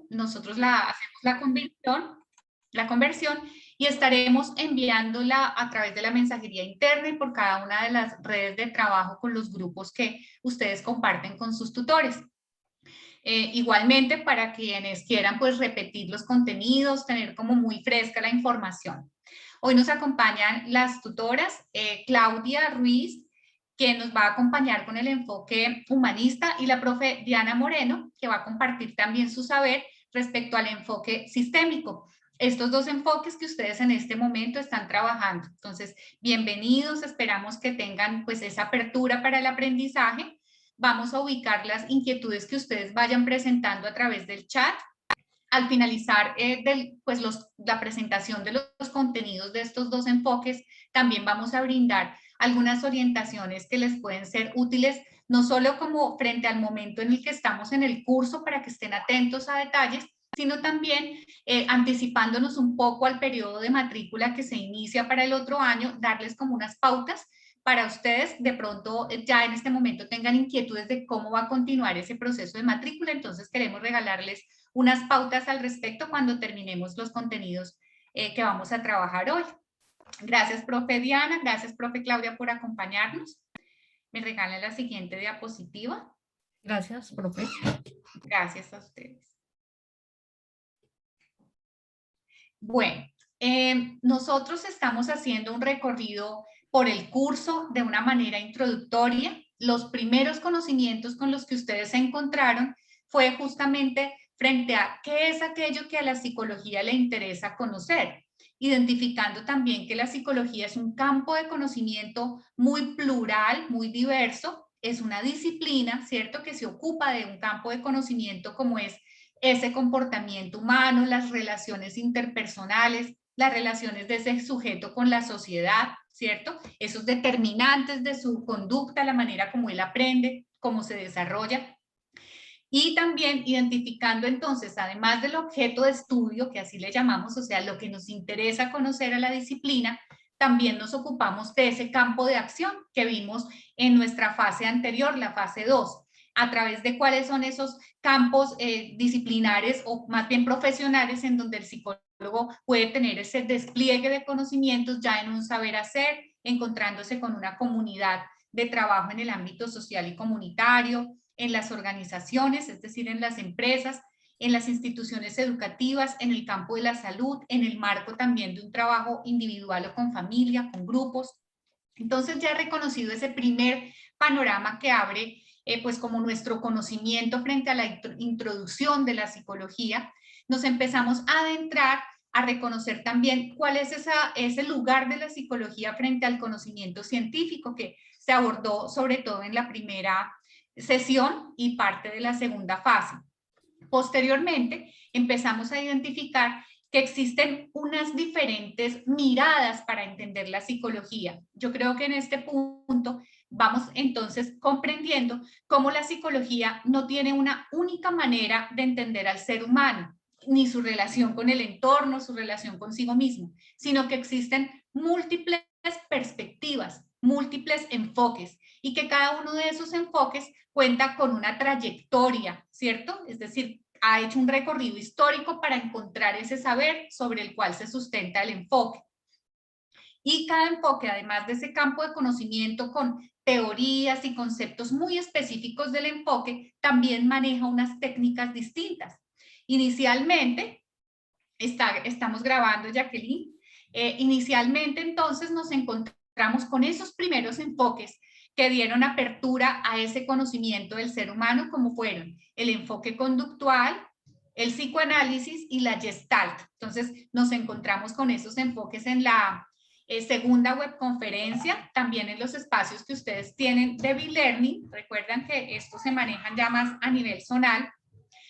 nosotros hacemos la conversión y estaremos enviándola a través de la mensajería interna y por cada una de las redes de trabajo con los grupos que ustedes comparten con sus tutores. Igualmente para quienes quieran pues repetir los contenidos, tener como muy fresca la información. Hoy nos acompañan las tutoras Claudia Ruiz, que nos va a acompañar con el enfoque humanista, y la profe Diana Moreno, que va a compartir también su saber respecto al enfoque sistémico. Estos dos enfoques que ustedes en este momento están trabajando. Entonces, bienvenidos, esperamos que tengan pues esa apertura para el aprendizaje. Vamos a ubicar las inquietudes que ustedes vayan presentando a través del chat. Al finalizar la presentación de los contenidos de estos dos enfoques, también vamos a brindar algunas orientaciones que les pueden ser útiles, no solo como frente al momento en el que estamos en el curso para que estén atentos a detalles, sino también anticipándonos un poco al periodo de matrícula que se inicia para el otro año, darles como unas pautas para ustedes de pronto ya en este momento tengan inquietudes de cómo va a continuar ese proceso de matrícula. Entonces queremos regalarles unas pautas al respecto cuando terminemos los contenidos que vamos a trabajar hoy. Gracias, profe Diana, gracias, profe Claudia, por acompañarnos. Me regalan la siguiente diapositiva. Gracias, profe. Gracias a ustedes. Bueno, nosotros estamos haciendo un recorrido por el curso de una manera introductoria. Los primeros conocimientos con los que ustedes se encontraron fue justamente frente a qué es aquello que a la psicología le interesa conocer, identificando también que la psicología es un campo de conocimiento muy plural, muy diverso, es una disciplina, ¿cierto?, que se ocupa de un campo de conocimiento como es ese comportamiento humano, las relaciones interpersonales, las relaciones de ese sujeto con la sociedad, ¿cierto? Esos determinantes de su conducta, la manera como él aprende, cómo se desarrolla. Y también identificando entonces, además del objeto de estudio, que así le llamamos, o sea, lo que nos interesa conocer a la disciplina, también nos ocupamos de ese campo de acción que vimos en nuestra fase anterior, la fase 2, a través de cuáles son esos campos disciplinares o más bien profesionales en donde el psicólogo puede tener ese despliegue de conocimientos ya en un saber hacer, encontrándose con una comunidad de trabajo en el ámbito social y comunitario, en las organizaciones, es decir, en las empresas, en las instituciones educativas, en el campo de la salud, en el marco también de un trabajo individual o con familia, con grupos. Entonces ya he reconocido ese primer panorama que abre pues como nuestro conocimiento frente a la introducción de la psicología, nos empezamos a adentrar a reconocer también cuál es ese lugar de la psicología frente al conocimiento científico que se abordó sobre todo en la primera sesión y parte de la segunda fase. Posteriormente, empezamos a identificar que existen unas diferentes miradas para entender la psicología. Yo creo que en este punto vamos entonces comprendiendo cómo la psicología no tiene una única manera de entender al ser humano, ni su relación con el entorno, su relación consigo mismo, sino que existen múltiples perspectivas, múltiples enfoques, y que cada uno de esos enfoques cuenta con una trayectoria, ¿cierto? Es decir, ha hecho un recorrido histórico para encontrar ese saber sobre el cual se sustenta el enfoque. Y cada enfoque, además de ese campo de conocimiento con teorías y conceptos muy específicos del enfoque, también maneja unas técnicas distintas. Inicialmente, estamos grabando, Jacqueline, inicialmente entonces nos encontramos con esos primeros enfoques que dieron apertura a ese conocimiento del ser humano, como fueron el enfoque conductual, el psicoanálisis y la Gestalt. Entonces nos encontramos con esos enfoques en la segunda webconferencia, también en los espacios que ustedes tienen de B-Learning. Recuerdan que estos se manejan ya más a nivel zonal,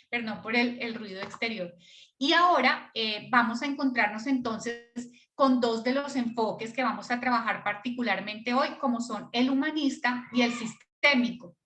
perdón por el ruido exterior. Y ahora vamos a encontrarnos entonces con dos de los enfoques que vamos a trabajar particularmente hoy, como son el humanista y el sistémico.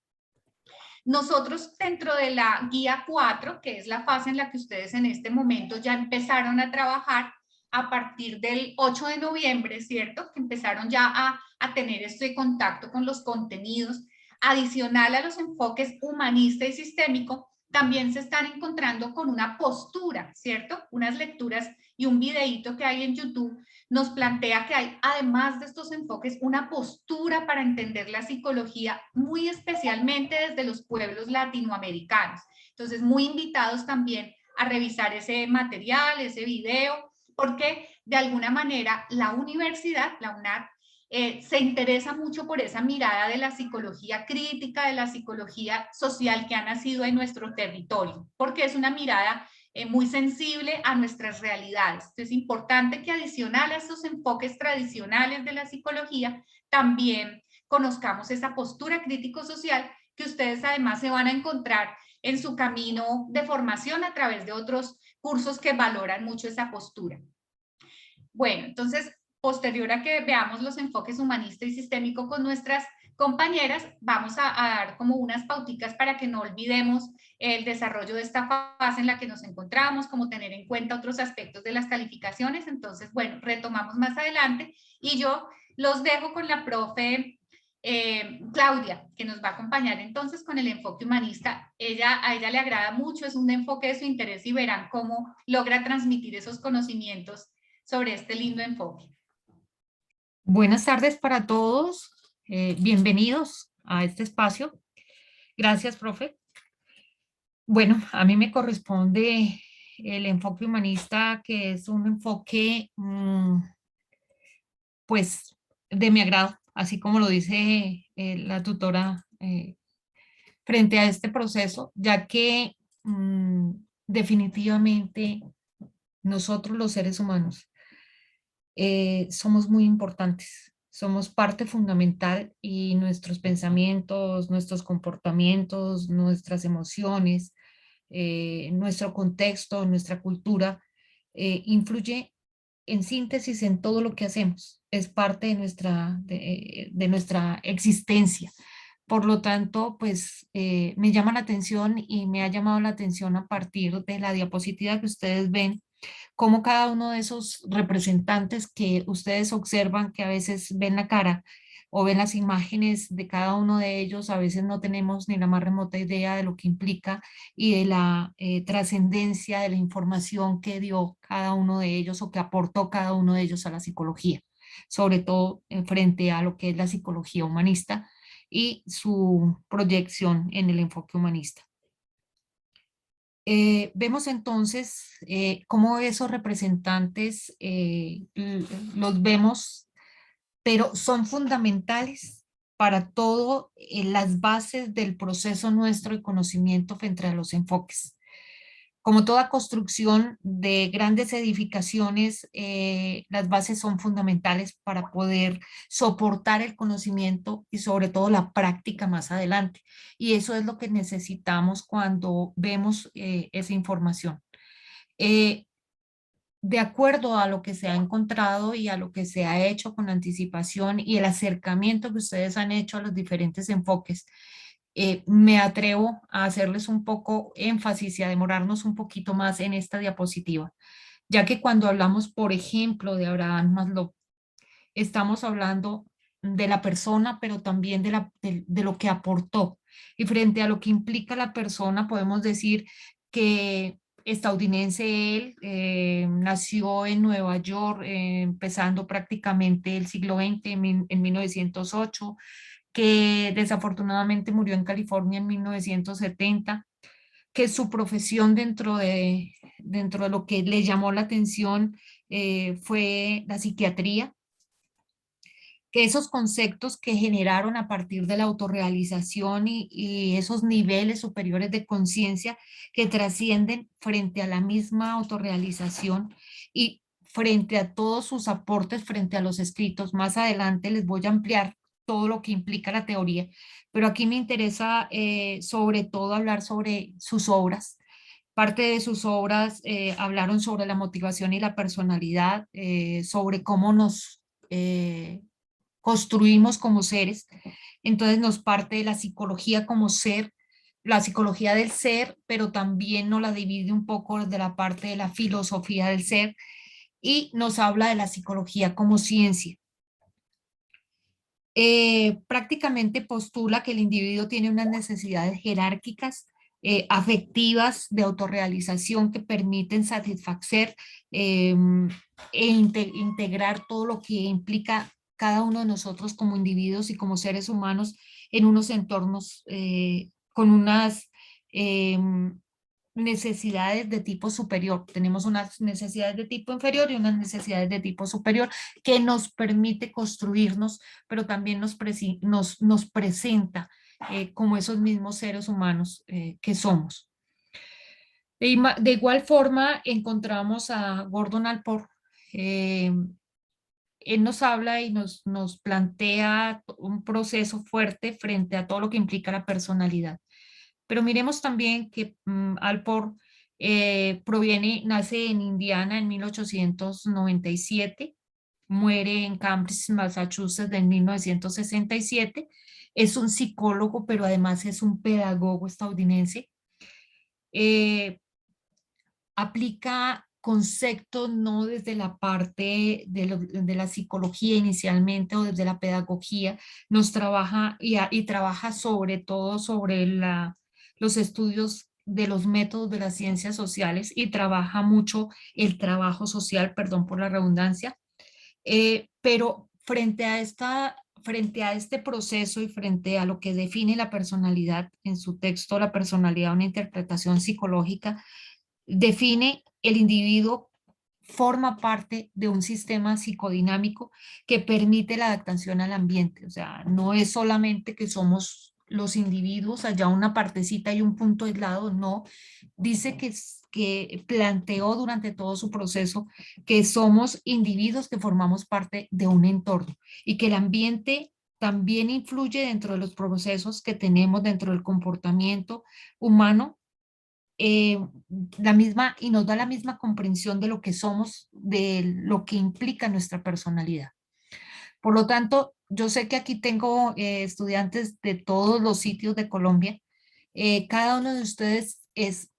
Nosotros dentro de la guía 4, que es la fase en la que ustedes en este momento ya empezaron a trabajar a partir del 8 de noviembre, ¿cierto? Que empezaron ya a tener este contacto con los contenidos, adicional a los enfoques humanista y sistémico, también se están encontrando con una postura, ¿cierto? Unas lecturas y un videíto que hay en YouTube nos plantea que hay, además de estos enfoques, una postura para entender la psicología, muy especialmente desde los pueblos latinoamericanos. Entonces, muy invitados también a revisar ese material, ese video, porque de alguna manera la universidad, la UNAD, se interesa mucho por esa mirada de la psicología crítica, de la psicología social que ha nacido en nuestro territorio, porque es una mirada muy sensible a nuestras realidades. Entonces, es importante que adicional a estos enfoques tradicionales de la psicología, también conozcamos esa postura crítico-social que ustedes además se van a encontrar en su camino de formación a través de otros cursos que valoran mucho esa postura. Bueno, entonces, posterior a que veamos los enfoques humanista y sistémico con nuestras compañeras, vamos a dar como unas pauticas para que no olvidemos el desarrollo de esta fase en la que nos encontramos, como tener en cuenta otros aspectos de las calificaciones. Entonces, bueno, retomamos más adelante y yo los dejo con la profe Claudia, que nos va a acompañar entonces con el enfoque humanista. A ella le agrada mucho, es un enfoque de su interés y verán cómo logra transmitir esos conocimientos sobre este lindo enfoque. Buenas tardes para todos. Bienvenidos a este espacio. Gracias, profe. Bueno, a mí me corresponde el enfoque humanista, que es un enfoque, pues, de mi agrado, así como lo dice la tutora frente a este proceso, ya que definitivamente nosotros los seres humanos somos muy importantes, somos parte fundamental y nuestros pensamientos, nuestros comportamientos, nuestras emociones, nuestro contexto, nuestra cultura, influye en síntesis en todo lo que hacemos, es parte de nuestra existencia. Por lo tanto, pues me llama la atención y me ha llamado la atención a partir de la diapositiva que ustedes ven, cómo cada uno de esos representantes que ustedes observan, que a veces ven la cara o ven las imágenes de cada uno de ellos, a veces no tenemos ni la más remota idea de lo que implica y de la trascendencia de la información que dio cada uno de ellos o que aportó cada uno de ellos a la psicología, sobre todo frente a lo que es la psicología humanista y su proyección en el enfoque humanista. Vemos entonces cómo esos representantes los vemos, pero son fundamentales para todo las bases del proceso nuestro de conocimiento frente a los enfoques. Como toda construcción de grandes edificaciones, las bases son fundamentales para poder soportar el conocimiento y sobre todo la práctica más adelante. Y eso es lo que necesitamos cuando vemos esa información. Eh, de acuerdo a lo que se ha encontrado y a lo que se ha hecho con anticipación y el acercamiento que ustedes han hecho a los diferentes enfoques, me atrevo a hacerles un poco énfasis y a demorarnos un poquito más en esta diapositiva, ya que cuando hablamos, por ejemplo, de Abraham Maslow, estamos hablando de la persona, pero también de lo que aportó. Y frente a lo que implica la persona, podemos decir que estadounidense él, nació en Nueva York, empezando prácticamente el siglo XX, en 1908, que desafortunadamente murió en California en 1970, que su profesión dentro de lo que le llamó la atención fue la psiquiatría, que esos conceptos que generaron a partir de la autorrealización y esos niveles superiores de conciencia que trascienden frente a la misma autorrealización y frente a todos sus aportes frente a los escritos. Más adelante les voy a ampliar todo lo que implica la teoría, pero aquí me interesa sobre todo hablar sobre sus obras. Parte de sus obras hablaron sobre la motivación y la personalidad, sobre cómo nos construimos como seres. Entonces nos parte de la psicología como ser, la psicología del ser, pero también nos la divide un poco de la parte de la filosofía del ser y nos habla de la psicología como ciencia. Prácticamente postula que el individuo tiene unas necesidades jerárquicas afectivas de autorrealización que permiten satisfacer integrar todo lo que implica cada uno de nosotros como individuos y como seres humanos en unos entornos con unas necesidades de tipo superior. Tenemos unas necesidades de tipo inferior y unas necesidades de tipo superior que nos permite construirnos, pero también nos presenta como esos mismos seres humanos que somos. De igual forma, encontramos a Gordon Allport. eh, Él nos habla y nos plantea un proceso fuerte frente a todo lo que implica la personalidad. Pero miremos también que Allport nace en Indiana en 1897, muere en Cambridge, Massachusetts en 1967. Es un psicólogo, pero además es un pedagogo estadounidense. Eh, Aplica conceptos no desde la parte de la psicología inicialmente o desde la pedagogía, nos trabaja y trabaja sobre todo sobre los estudios de los métodos de las ciencias sociales y trabaja mucho el trabajo social, perdón por la redundancia, pero frente a este proceso y frente a lo que define la personalidad en su texto, la personalidad, una interpretación psicológica, define el individuo forma parte de un sistema psicodinámico que permite la adaptación al ambiente. O sea, no es solamente que somos los individuos, allá una partecita y un punto aislado, no. Dice que planteó durante todo su proceso que somos individuos que formamos parte de un entorno y que el ambiente también influye dentro de los procesos que tenemos dentro del comportamiento humano, eh, y nos da la misma comprensión de lo que somos, de lo que implica nuestra personalidad. Por lo tanto, yo sé que aquí tengo estudiantes de todos los sitios de Colombia. Cada uno de ustedes es,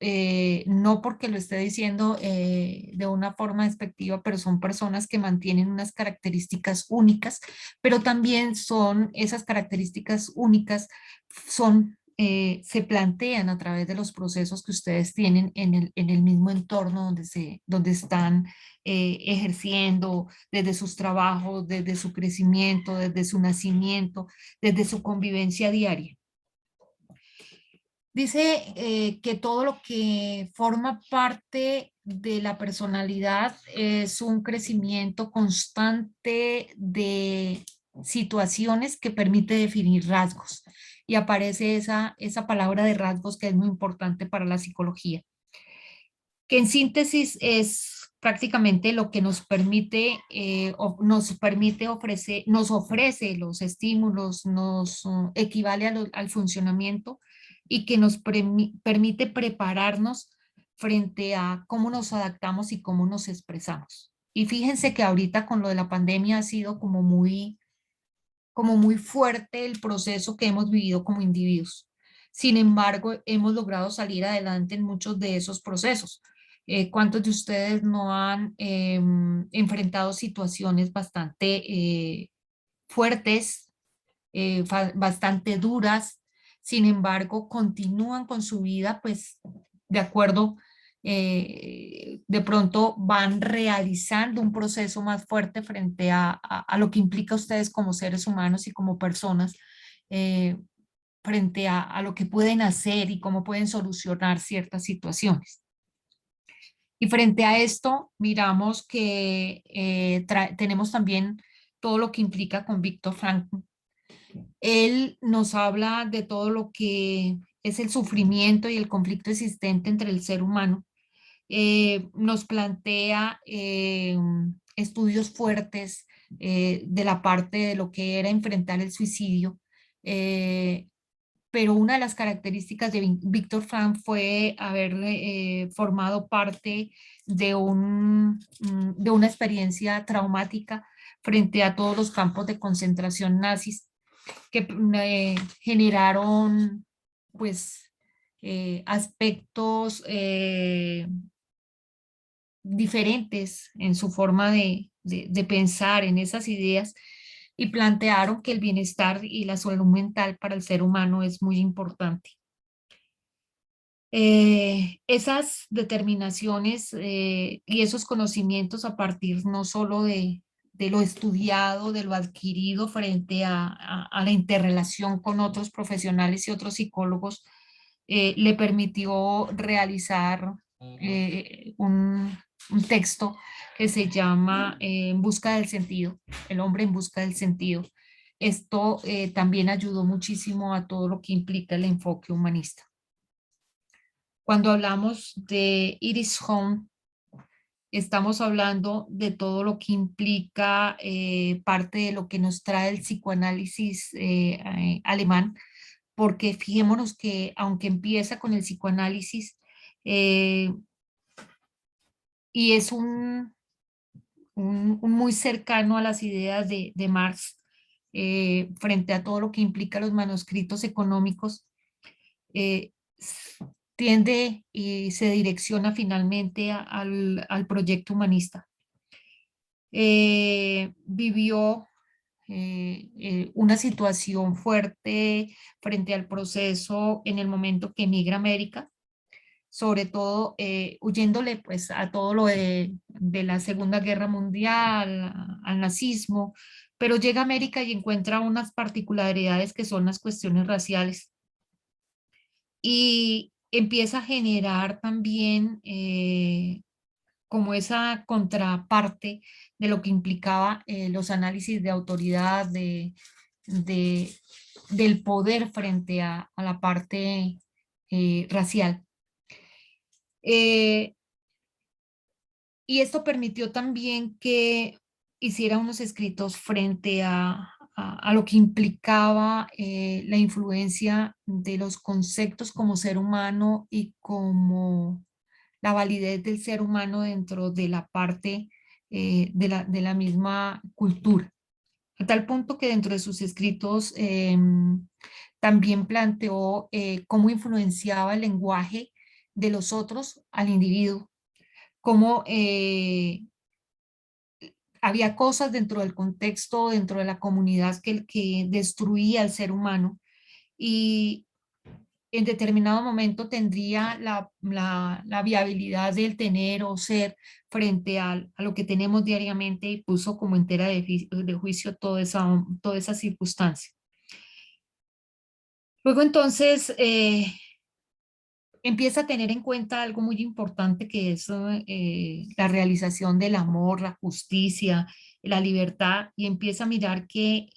no porque lo esté diciendo de una forma despectiva, pero son personas que mantienen unas características únicas, pero también son esas características únicas, se plantean a través de los procesos que ustedes tienen en el mismo entorno donde están ejerciendo, desde sus trabajos, desde su crecimiento, desde su nacimiento, desde su convivencia diaria. Dice que todo lo que forma parte de la personalidad es un crecimiento constante de situaciones que permite definir rasgos. Y aparece esa palabra de rasgos que es muy importante para la psicología, que en síntesis es prácticamente lo que nos permite, nos permite ofrecer, nos ofrece los estímulos, nos equivale al funcionamiento y que nos permite prepararnos frente a cómo nos adaptamos y cómo nos expresamos. Y fíjense que ahorita con lo de la pandemia ha sido como muy fuerte el proceso que hemos vivido como individuos. Sin embargo, hemos logrado salir adelante en muchos de esos procesos. ¿Cuántos de ustedes no han enfrentado situaciones bastante fuertes, bastante duras? Sin embargo, continúan con su vida, pues, de acuerdo, de pronto van realizando un proceso más fuerte frente a lo que implica ustedes como seres humanos y como personas, eh, frente a lo que pueden hacer y cómo pueden solucionar ciertas situaciones. Y frente a esto, miramos que tenemos también todo lo que implica con Víctor Frankl. Él nos habla de todo lo que es el sufrimiento y el conflicto existente entre el ser humano. Nos plantea estudios fuertes de la parte de lo que era enfrentar el suicidio. eh, pero una de las características de Víctor Frank fue haber formado parte de una experiencia traumática frente a todos los campos de concentración nazis que generaron pues aspectos diferentes en su forma de pensar en esas ideas y plantearon que el bienestar y la salud mental para el ser humano es muy importante. Esas determinaciones y esos conocimientos a partir no solo de lo estudiado, de lo adquirido frente a la interrelación con otros profesionales y otros psicólogos, le permitió realizar un texto que se llama En busca del sentido, El hombre en busca del sentido. Esto también ayudó muchísimo a todo lo que implica el enfoque humanista. Cuando hablamos de Iris Home, estamos hablando de todo lo que implica parte de lo que nos trae el psicoanálisis alemán, porque fijémonos que aunque empieza con el psicoanálisis eh, y es un muy cercano a las ideas de Marx, frente a todo lo que implica los manuscritos económicos, eh, tiende y se direcciona finalmente al proyecto humanista. Vivió una situación fuerte frente al proceso en el momento que emigra a América, sobre todo huyéndole pues a todo lo de la Segunda Guerra Mundial, al nazismo, pero llega a América y encuentra unas particularidades que son las cuestiones raciales y empieza a generar también como esa contraparte de lo que implicaba los análisis de autoridad, de- del poder frente a la parte racial. Eh, y esto permitió también que hiciera unos escritos frente a lo que implicaba la influencia de los conceptos como ser humano y como la validez del ser humano dentro de la parte de la misma cultura. A tal punto que dentro de sus escritos también planteó cómo influenciaba el lenguaje de los otros al individuo, cómo había cosas dentro del contexto, dentro de la comunidad que destruía al ser humano y en determinado momento tendría la viabilidad del tener o ser frente a lo que tenemos diariamente y puso como entera de juicio toda esa circunstancia. Luego entonces empieza a tener en cuenta algo muy importante que es la realización del amor, la justicia, la libertad y empieza a mirar que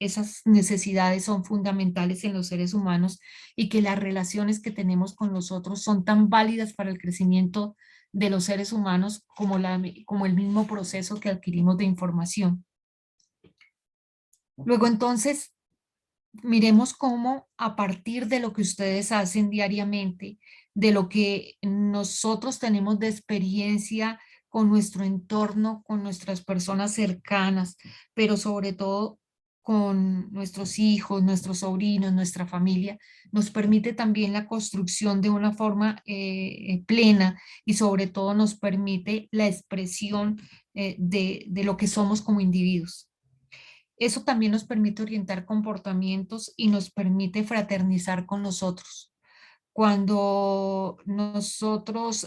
esas necesidades son fundamentales en los seres humanos y que las relaciones que tenemos con los otros son tan válidas para el crecimiento de los seres humanos como, como el mismo proceso que adquirimos de información. Luego entonces miremos cómo a partir de lo que ustedes hacen diariamente, de lo que nosotros tenemos de experiencia con nuestro entorno, con nuestras personas cercanas, pero sobre todo con nuestros hijos, nuestros sobrinos, nuestra familia, nos permite también la construcción de una forma plena y sobre todo nos permite la expresión de lo que somos como individuos. Eso también nos permite orientar comportamientos y nos permite fraternizar con los otros. Cuando nosotros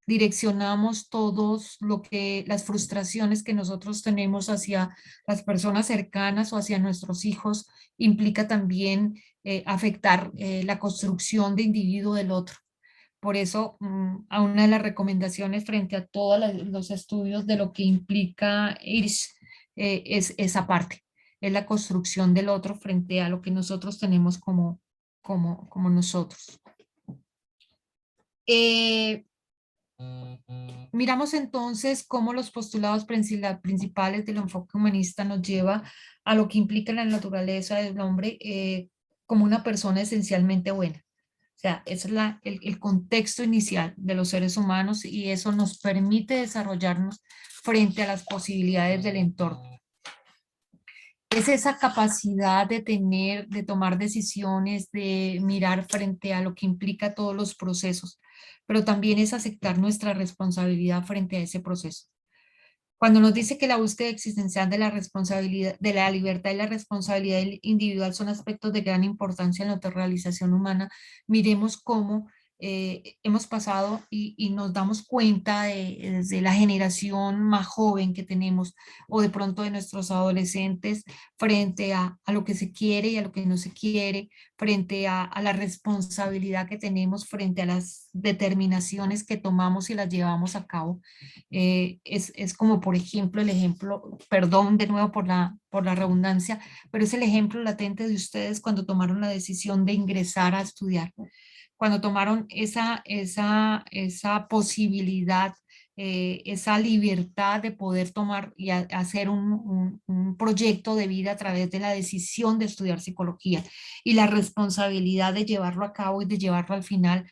direccionamos todos lo que las frustraciones que nosotros tenemos hacia las personas cercanas o hacia nuestros hijos, implica también afectar la construcción de individuo del otro. Por eso, a una de las recomendaciones frente a todos los estudios de lo que implica IRS es esa parte, es la construcción del otro frente a lo que nosotros tenemos como nosotros. Eh, Miramos entonces cómo los postulados principales del enfoque humanista nos lleva a lo que implica la naturaleza del hombre como una persona esencialmente buena. O sea, ese es el contexto inicial de los seres humanos y eso nos permite desarrollarnos frente a las posibilidades del entorno. Es esa capacidad de tener, de tomar decisiones, de mirar frente a lo que implica todos los procesos, pero también es aceptar nuestra responsabilidad frente a ese proceso. Cuando nos dice que la búsqueda existencial de la responsabilidad, de la libertad y la responsabilidad individual son aspectos de gran importancia en la autorrealización humana, miremos cómo hemos pasado y nos damos cuenta desde la generación más joven que tenemos o de pronto de nuestros adolescentes frente a lo que se quiere y a lo que no se quiere, frente a la responsabilidad que tenemos frente a las determinaciones que tomamos y las llevamos a cabo. Es como, por ejemplo, el ejemplo, perdón de nuevo por la redundancia, pero es el ejemplo latente de ustedes cuando tomaron la decisión de ingresar a estudiar, cuando tomaron esa posibilidad, esa libertad de poder tomar y hacer un proyecto de vida a través de la decisión de estudiar psicología y la responsabilidad de llevarlo a cabo y de llevarlo al final,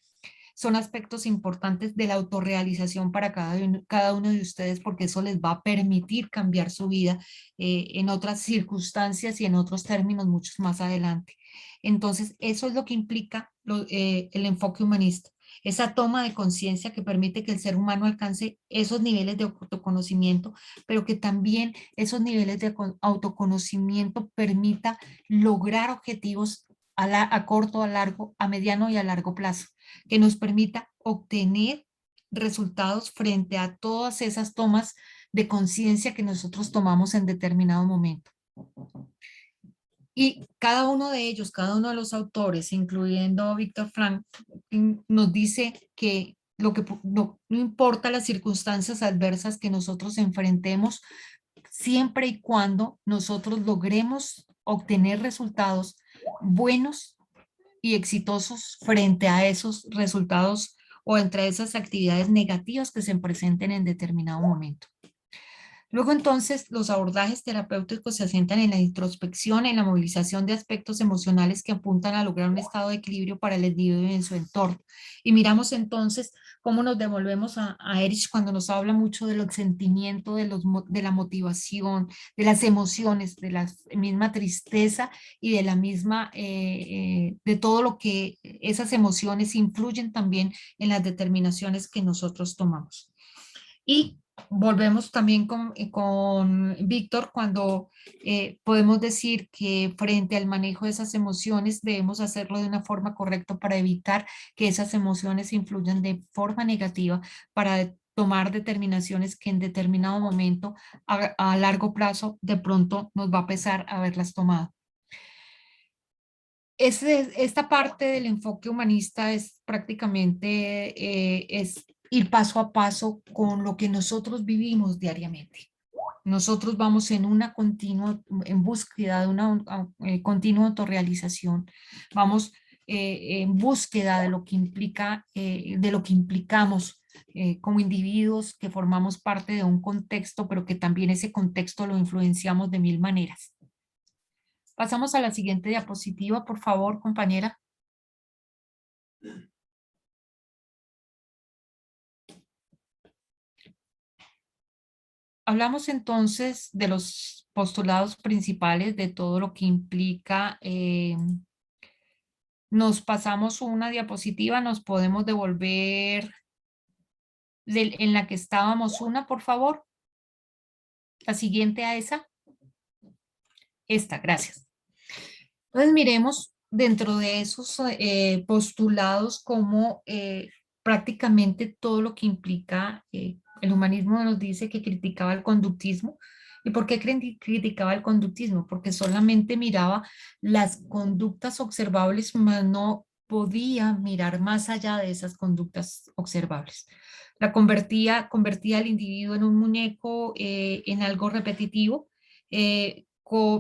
son aspectos importantes de la autorrealización para cada uno de ustedes, porque eso les va a permitir cambiar su vida en otras circunstancias y en otros términos muchos más adelante. Entonces, eso es lo que implica el enfoque humanista, esa toma de conciencia que permite que el ser humano alcance esos niveles de autoconocimiento, pero que también esos niveles de autoconocimiento permita lograr objetivos a corto, a largo, a mediano y a largo plazo, que nos permita obtener resultados frente a todas esas tomas de conciencia que nosotros tomamos en determinado momento. Y cada uno de ellos, cada uno de los autores, incluyendo Víctor Frank, nos dice que no importa las circunstancias adversas que nosotros enfrentemos, siempre y cuando nosotros logremos obtener resultados buenos y exitosos frente a esos resultados o entre esas actividades negativas que se presenten en determinado momento. Luego entonces los abordajes terapéuticos se asientan en la introspección, en la movilización de aspectos emocionales que apuntan a lograr un estado de equilibrio para el individuo y en su entorno. Y miramos entonces cómo nos devolvemos a Erich cuando nos habla mucho de los sentimientos, de la motivación, de las emociones, de la misma tristeza y de la misma, de todo lo que esas emociones influyen también en las determinaciones que nosotros tomamos. Y volvemos también con Víctor cuando podemos decir que frente al manejo de esas emociones debemos hacerlo de una forma correcta para evitar que esas emociones influyan de forma negativa para tomar determinaciones que en determinado momento a largo plazo de pronto nos va a pesar haberlas tomado. Esta parte del enfoque humanista es prácticamente es ir paso a paso con lo que nosotros vivimos diariamente. Nosotros vamos en una continua, en búsqueda de una continua autorrealización. Vamos en búsqueda de lo que implica, de lo que implicamos como individuos que formamos parte de un contexto, pero que también ese contexto lo influenciamos de mil maneras. Pasamos a la siguiente diapositiva, por favor, compañera. Hablamos entonces de los postulados principales, de todo lo que implica. Nos pasamos una diapositiva, nos podemos devolver en la que estábamos una, por favor. La siguiente a esa. Esta, gracias. Entonces miremos dentro de esos postulados cómo prácticamente todo lo que implica, el humanismo nos dice que criticaba el conductismo. ¿Y por qué criticaba el conductismo? Porque solamente miraba las conductas observables, mas no podía mirar más allá de esas conductas observables. Convertía al individuo en un muñeco, en algo repetitivo,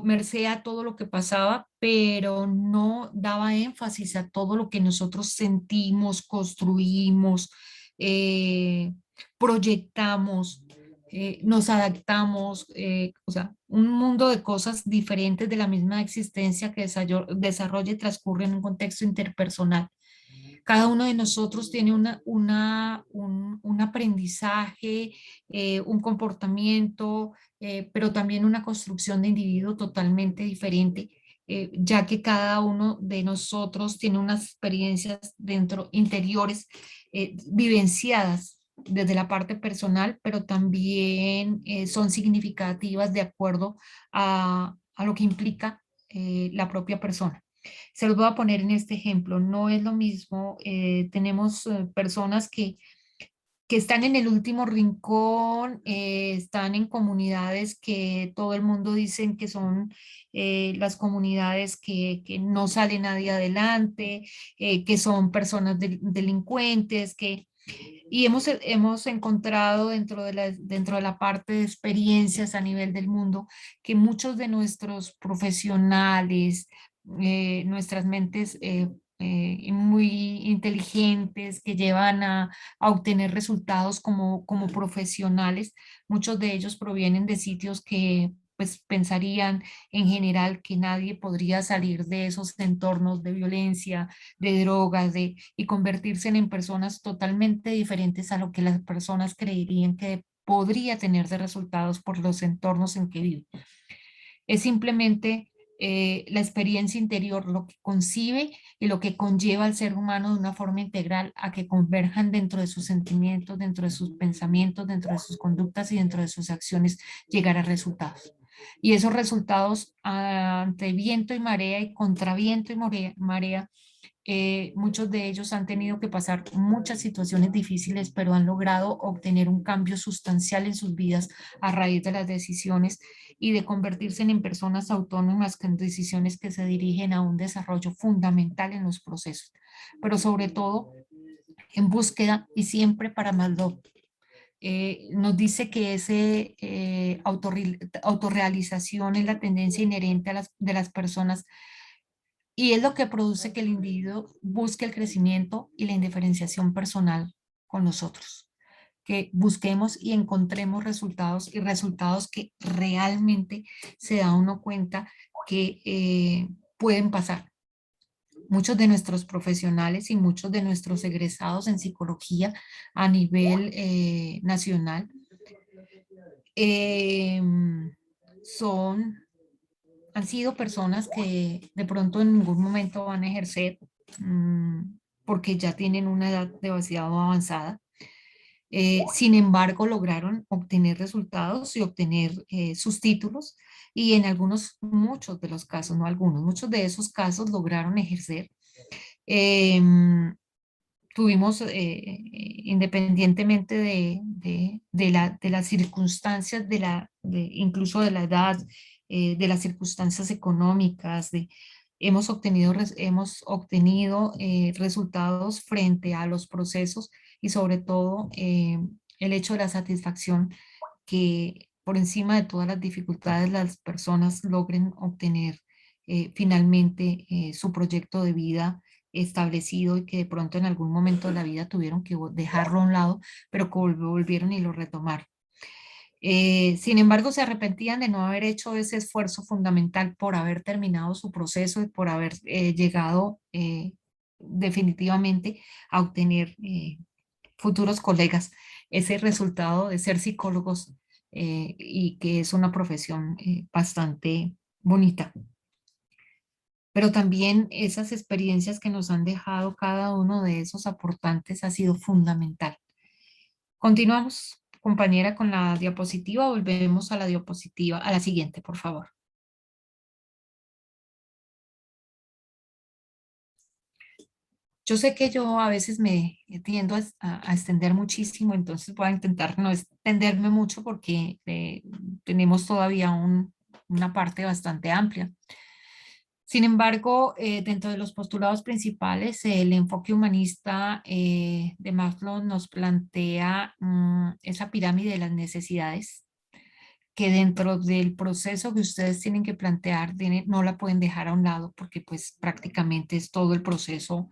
merced a todo lo que pasaba, pero no daba énfasis a todo lo que nosotros sentimos, construimos, eh, proyectamos, nos adaptamos, o sea, un mundo de cosas diferentes de la misma existencia que desarrolla y transcurre en un contexto interpersonal. Cada uno de nosotros tiene un aprendizaje, un comportamiento, pero también una construcción de individuo totalmente diferente, ya que cada uno de nosotros tiene unas experiencias dentro interiores vivenciadas desde la parte personal, pero también son significativas de acuerdo a lo que implica la propia persona. Se los voy a poner en este ejemplo. No es lo mismo, tenemos personas que están en el último rincón, están en comunidades que todo el mundo dicen que son las comunidades que no sale nadie adelante, que son personas delincuentes, y hemos encontrado dentro de la parte de experiencias a nivel del mundo que muchos de nuestros profesionales, nuestras mentes muy inteligentes que llevan a obtener resultados como profesionales, muchos de ellos provienen de sitios que pues pensarían en general que nadie podría salir de esos entornos de violencia, de drogas, y convertirse en personas totalmente diferentes a lo que las personas creerían que podría tener de resultados por los entornos en que vive. Es simplemente la experiencia interior lo que concibe y lo que conlleva al ser humano de una forma integral a que converjan dentro de sus sentimientos, dentro de sus pensamientos, dentro de sus conductas y dentro de sus acciones, llegar a resultados. Y esos resultados ante viento y marea y contra viento y marea, muchos de ellos han tenido que pasar muchas situaciones difíciles, pero han logrado obtener un cambio sustancial en sus vidas a raíz de las decisiones y de convertirse en personas autónomas con decisiones que se dirigen a un desarrollo fundamental en los procesos, pero sobre todo en búsqueda y siempre para más logro. Nos dice que ese autorrealización es la tendencia inherente de las personas y es lo que produce que el individuo busque el crecimiento y la indiferenciación personal con nosotros, que busquemos y encontremos resultados y resultados que realmente se da uno cuenta que pueden pasar. Muchos de nuestros profesionales y muchos de nuestros egresados en psicología a nivel nacional eh, son han sido personas que de pronto en ningún momento van a ejercer porque ya tienen una edad demasiado avanzada. Sin embargo, lograron obtener resultados y obtener sus títulos y en muchos de los casos, no algunos, muchos de esos casos lograron ejercer. Em, Tuvimos, independientemente de las circunstancias, incluso de la edad, de las circunstancias económicas, hemos obtenido resultados frente a los procesos y sobre todo el hecho de la satisfacción que por encima de todas las dificultades las personas logren obtener finalmente su proyecto de vida establecido y que de pronto en algún momento de la vida tuvieron que dejarlo a un lado, pero que volvieron y lo retomaron. Sin embargo, se arrepentían de no haber hecho ese esfuerzo fundamental por haber terminado su proceso y por haber llegado definitivamente a obtener futuros colegas ese resultado de ser psicólogos y que es una profesión bastante bonita. Pero también esas experiencias que nos han dejado cada uno de esos aportantes ha sido fundamental. Continuamos, compañera, con la diapositiva. Volvemos a la diapositiva, a la siguiente, por favor. Yo sé que yo a veces me tiendo a extender muchísimo, entonces voy a intentar no extenderme mucho porque tenemos todavía una parte bastante amplia. Sin embargo, dentro de los postulados principales, el enfoque humanista de Maslow nos plantea esa pirámide de las necesidades que dentro del proceso que ustedes tienen que plantear, no la pueden dejar a un lado porque pues prácticamente es todo el proceso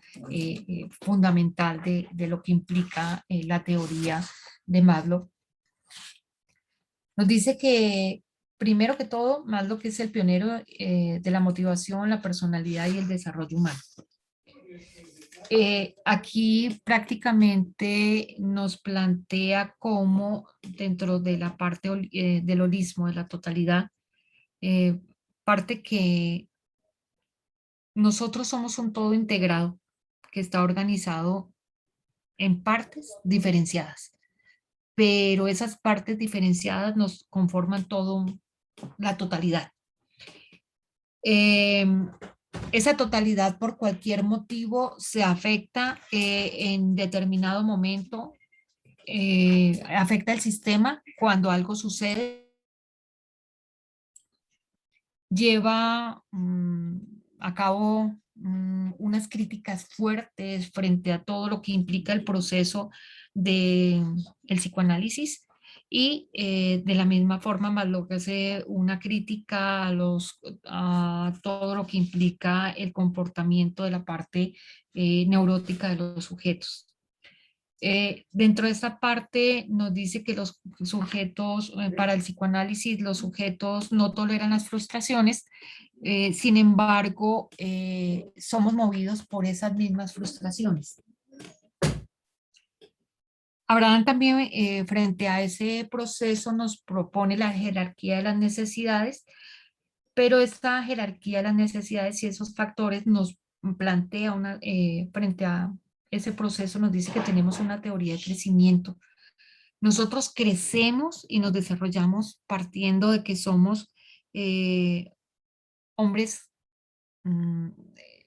fundamental de lo que implica la teoría de Maslow. Nos dice que primero que todo, Maslow que es el pionero de la motivación, la personalidad y el desarrollo humano. Aquí prácticamente nos plantea cómo dentro de la parte del holismo, de la totalidad, eh, parte que nosotros somos un todo integrado que está organizado en partes diferenciadas, pero esas partes diferenciadas nos conforman todo la totalidad. esa totalidad por cualquier motivo se afecta en determinado momento, afecta el sistema cuando algo sucede, lleva a cabo unas críticas fuertes frente a todo lo que implica el proceso de el psicoanálisis y de la misma forma más lo que hace una crítica a todo lo que implica el comportamiento de la parte neurótica de los sujetos. Dentro de esta parte nos dice que los sujetos, para el psicoanálisis, los sujetos no toleran las frustraciones, sin embargo, somos movidos por esas mismas frustraciones. Abraham también, frente a ese proceso, nos propone la jerarquía de las necesidades, pero esta jerarquía de las necesidades y esos factores nos plantea frente a ese proceso, nos dice que tenemos una teoría de crecimiento. Nosotros crecemos y nos desarrollamos partiendo de que somos hombres mm,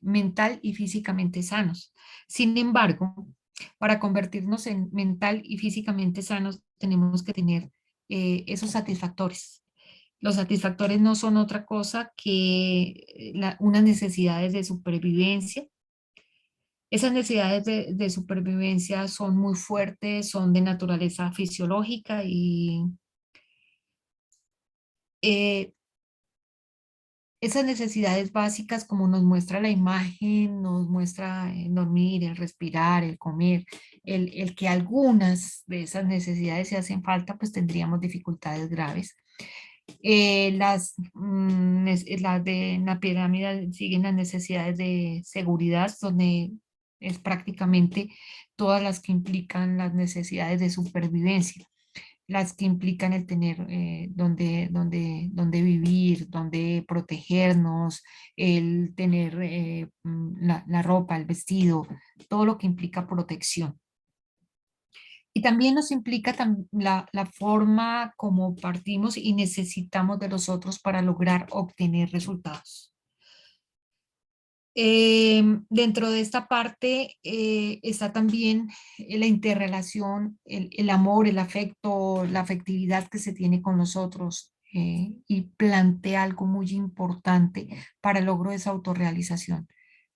mental y físicamente sanos. Sin embargo, para convertirnos en mental y físicamente sanos, tenemos que tener esos satisfactores. Los satisfactores no son otra cosa que unas necesidades de supervivencia. Esas necesidades de supervivencia son muy fuertes, son de naturaleza fisiológica y eh, esas necesidades básicas, como nos muestra la imagen, nos muestra el dormir, el respirar, el comer, el que algunas de esas necesidades se hacen falta, pues tendríamos dificultades graves. Las de la pirámide siguen las necesidades de seguridad, donde es prácticamente todas las que implican las necesidades de supervivencia, las que implican el tener donde vivir, donde protegernos, el tener la ropa, el vestido, todo lo que implica protección. Y también nos implica la forma como partimos y necesitamos de los otros para lograr obtener resultados. Dentro de esta parte está también la interrelación, el amor, el afecto, la afectividad que se tiene con los otros y plantea algo muy importante para el logro de esa autorrealización,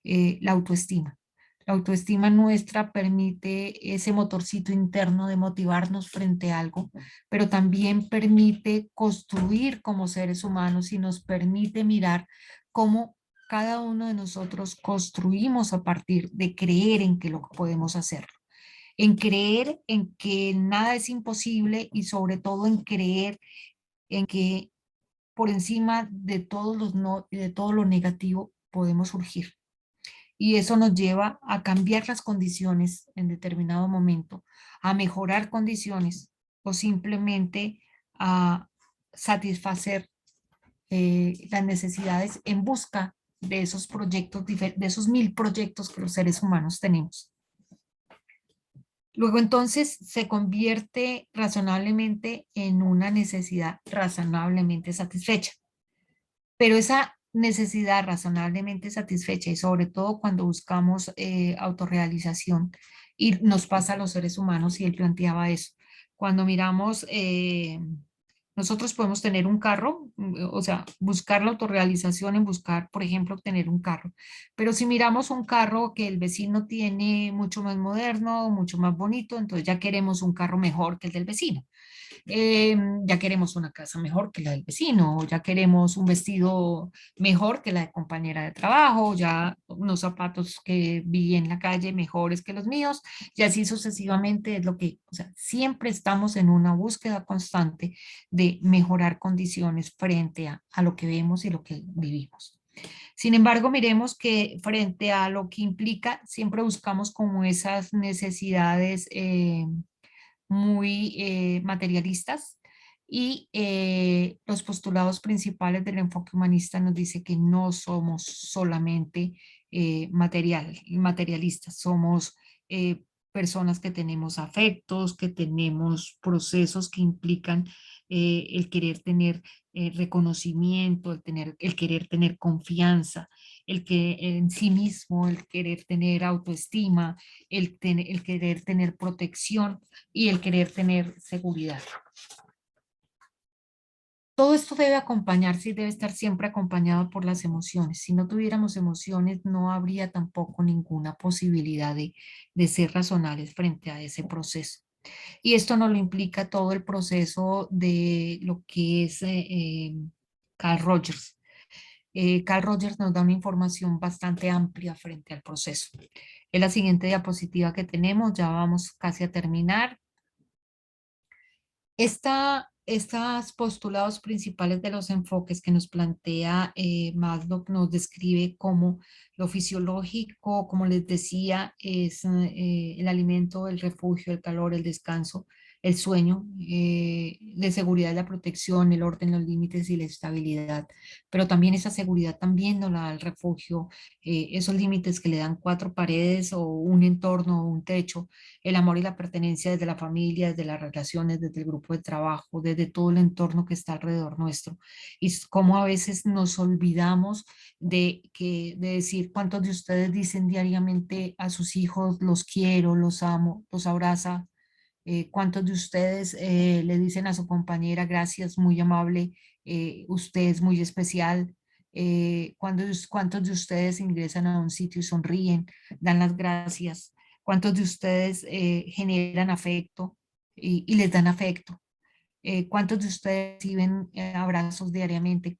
la autoestima. La autoestima nuestra permite ese motorcito interno de motivarnos frente a algo, pero también permite construir como seres humanos y nos permite mirar cómo cada uno de nosotros construimos a partir de creer en que lo podemos hacer, en creer en que nada es imposible y sobre todo en creer en que por encima de todos los no y de todo lo negativo podemos surgir. Y eso nos lleva a cambiar las condiciones en determinado momento, a mejorar condiciones o simplemente a satisfacer las necesidades en busca de esos proyectos, de esos 1000 proyectos que los seres humanos tenemos. Luego entonces se convierte razonablemente en una necesidad razonablemente satisfecha. Pero esa necesidad razonablemente satisfecha y sobre todo cuando buscamos autorrealización y nos pasa a los seres humanos y él planteaba eso. Cuando miramos nosotros podemos tener un carro, o sea, buscar la autorrealización en buscar, por ejemplo, obtener un carro. Pero si miramos un carro que el vecino tiene mucho más moderno, mucho más bonito, entonces ya queremos un carro mejor que el del vecino. Ya queremos una casa mejor que la del vecino, ya queremos un vestido mejor que la de compañera de trabajo, ya unos zapatos que vi en la calle mejores que los míos, y así sucesivamente es lo que, o sea, siempre estamos en una búsqueda constante de mejorar condiciones frente a lo que vemos y lo que vivimos. Sin embargo, miremos que frente a lo que implica, siempre buscamos como esas necesidades muy materialistas y los postulados principales del enfoque humanista nos dice que no somos solamente materialistas, somos personas que tenemos afectos, que tenemos procesos que implican el querer tener reconocimiento, el querer tener confianza, el que en sí mismo, el querer tener autoestima, el querer tener protección y el querer tener seguridad. Todo esto debe acompañarse y debe estar siempre acompañado por las emociones. Si no tuviéramos emociones, no habría tampoco ninguna posibilidad de ser razonables frente a ese proceso. Y esto no lo implica todo el proceso de lo que es Carl Rogers. Carl Rogers nos da una información bastante amplia frente al proceso. En la siguiente diapositiva que tenemos, ya vamos casi a terminar. Estos postulados principales de los enfoques que nos plantea Maslow nos describe como lo fisiológico, como les decía, es el alimento, el refugio, el calor, el descanso, el sueño, la seguridad, la protección, el orden, los límites y la estabilidad. Pero también esa seguridad también nos la da el refugio, esos límites que le dan cuatro paredes o un entorno o un techo, el amor y la pertenencia desde la familia, desde las relaciones, desde el grupo de trabajo, desde todo el entorno que está alrededor nuestro. Y cómo a veces nos olvidamos de decir cuántos de ustedes dicen diariamente a sus hijos, los quiero, los amo, los abraza. ¿Cuántos de ustedes le dicen a su compañera, gracias, muy amable, usted es muy especial? ¿Cuántos de ustedes ingresan a un sitio y sonríen, dan las gracias? ¿Cuántos de ustedes generan afecto y les dan afecto? ¿Cuántos de ustedes reciben abrazos diariamente?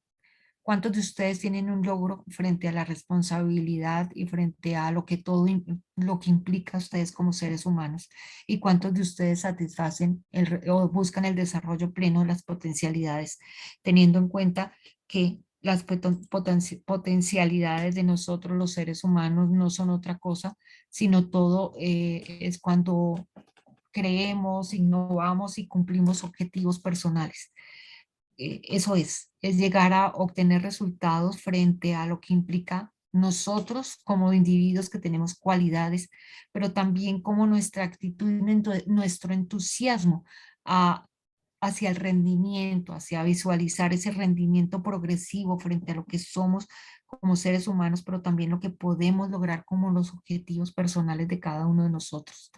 ¿Cuántos de ustedes tienen un logro frente a la responsabilidad y frente a lo que lo que implica a ustedes como seres humanos? ¿Y cuántos de ustedes satisfacen o buscan el desarrollo pleno de las potencialidades, teniendo en cuenta que las potencialidades de nosotros los seres humanos no son otra cosa, sino todo es cuando creemos, innovamos y cumplimos objetivos personales? Eso es llegar a obtener resultados frente a lo que implica nosotros como individuos que tenemos cualidades, pero también como nuestra actitud y nuestro entusiasmo a- hacia el rendimiento, hacia visualizar ese rendimiento progresivo frente a lo que somos como seres humanos, pero también lo que podemos lograr como los objetivos personales de cada uno de nosotros.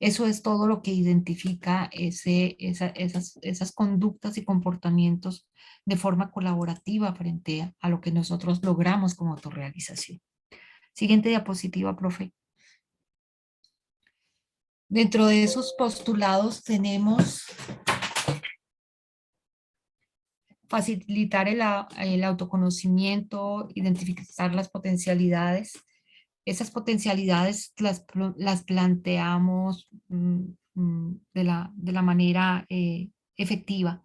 Eso es todo lo que identifica esas conductas y comportamientos de forma colaborativa frente a lo que nosotros logramos como autorrealización. Siguiente diapositiva, profe. Dentro de esos postulados tenemos facilitar el autoconocimiento, identificar las potencialidades. Esas potencialidades las planteamos de la manera efectiva.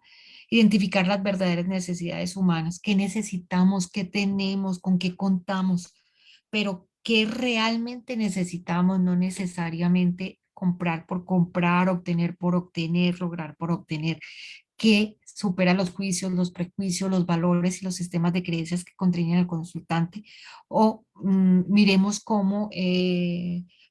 Identificar las verdaderas necesidades humanas, qué necesitamos, qué tenemos, con qué contamos, pero qué realmente necesitamos, no necesariamente comprar por comprar, obtener por obtener, lograr por obtener, que supera los juicios, los prejuicios, los valores y los sistemas de creencias que contiene el consultante. O miremos cómo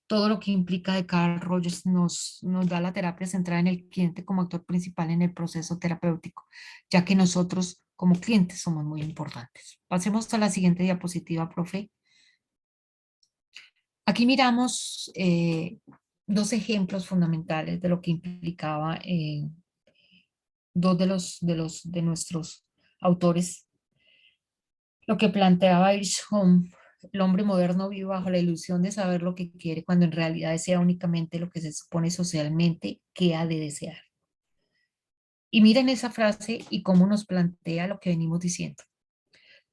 todo lo que implica de Carl Rogers nos da la terapia centrada en el cliente como actor principal en el proceso terapéutico, ya que nosotros como clientes somos muy importantes. Pasemos a la siguiente diapositiva, profe. Aquí miramos dos ejemplos fundamentales de lo que implicaba dos de nuestros autores, lo que planteaba Erich Home: el hombre moderno vive bajo la ilusión de saber lo que quiere cuando en realidad desea únicamente lo que se supone socialmente que ha de desear. Y miren esa frase y cómo nos plantea lo que venimos diciendo.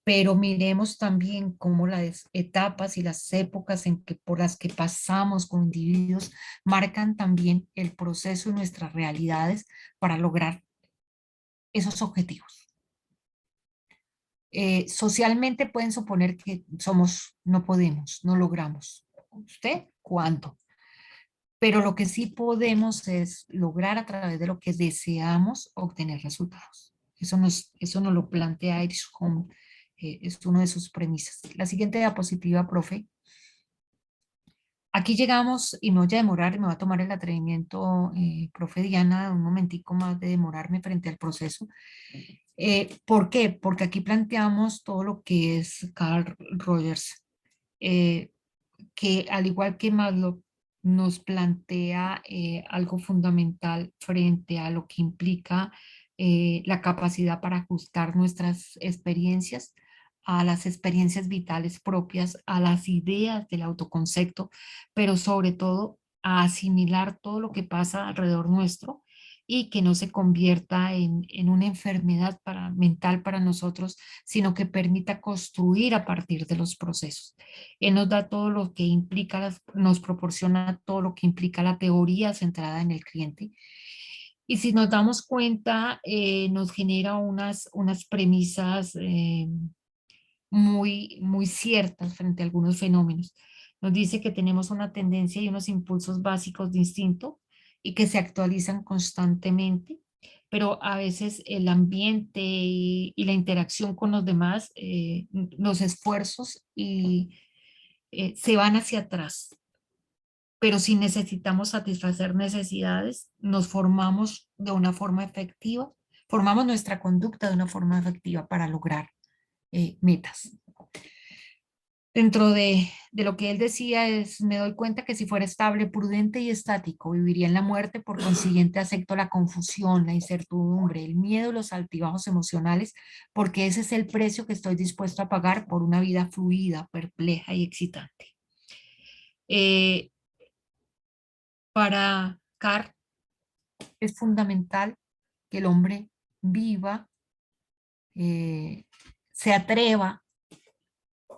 Pero miremos también cómo las etapas y las épocas por las que pasamos como individuos marcan también el proceso y nuestras realidades para lograr esos objetivos. Socialmente pueden suponer que somos, no podemos, no logramos. ¿Usted cuánto? Pero lo que sí podemos es lograr a través de lo que deseamos obtener resultados. Eso nos lo plantea Erich Home, es uno de sus premisas. La siguiente diapositiva, profe. Aquí llegamos, y me voy a demorar, me va a tomar el atrevimiento, profe Diana, un momentico más de demorarme frente al proceso. ¿Por qué? Porque aquí planteamos todo lo que es Carl Rogers, eh, que al igual que Maslow, nos plantea algo fundamental frente a lo que implica la capacidad para ajustar nuestras experiencias a las experiencias vitales propias, a las ideas del autoconcepto, pero sobre todo a asimilar todo lo que pasa alrededor nuestro y que no se convierta en una enfermedad mental para nosotros, sino que permita construir a partir de los procesos. Él nos da todo lo que implica, nos proporciona todo lo que implica la teoría centrada en el cliente. Y si nos damos cuenta, nos genera unas premisas muy ciertas frente a algunos fenómenos. Nos dice que tenemos una tendencia y unos impulsos básicos de instinto y que se actualizan constantemente, pero a veces el ambiente y la interacción con los demás, los esfuerzos se van hacia atrás. Pero si necesitamos satisfacer necesidades, nos formamos de una forma efectiva, formamos nuestra conducta de una forma efectiva para lograr metas. Dentro de lo que él decía es, me doy cuenta que si fuera estable, prudente y estático, viviría en la muerte, por consiguiente acepto la confusión, la incertidumbre, el miedo, los altibajos emocionales, porque ese es el precio que estoy dispuesto a pagar por una vida fluida, perpleja y excitante. Eh, para Carr es fundamental que el hombre viva, se atreva,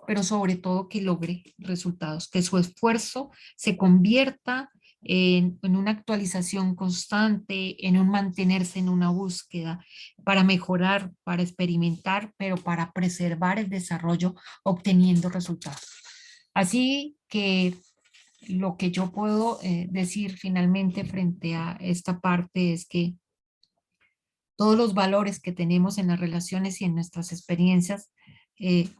pero sobre todo que logre resultados, que su esfuerzo se convierta en una actualización constante, en un mantenerse en una búsqueda para mejorar, para experimentar, pero para preservar el desarrollo obteniendo resultados. Así que lo que yo puedo decir finalmente frente a esta parte es que todos los valores que tenemos en las relaciones y en nuestras experiencias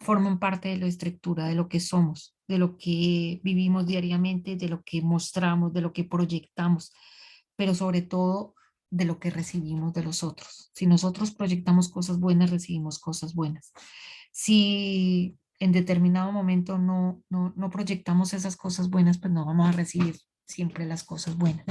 forman parte de la estructura, de lo que somos, de lo que vivimos diariamente, de lo que mostramos, de lo que proyectamos, pero sobre todo de lo que recibimos de los otros. Si nosotros proyectamos cosas buenas, recibimos cosas buenas. Si en determinado momento no proyectamos esas cosas buenas, pues no vamos a recibir siempre las cosas buenas.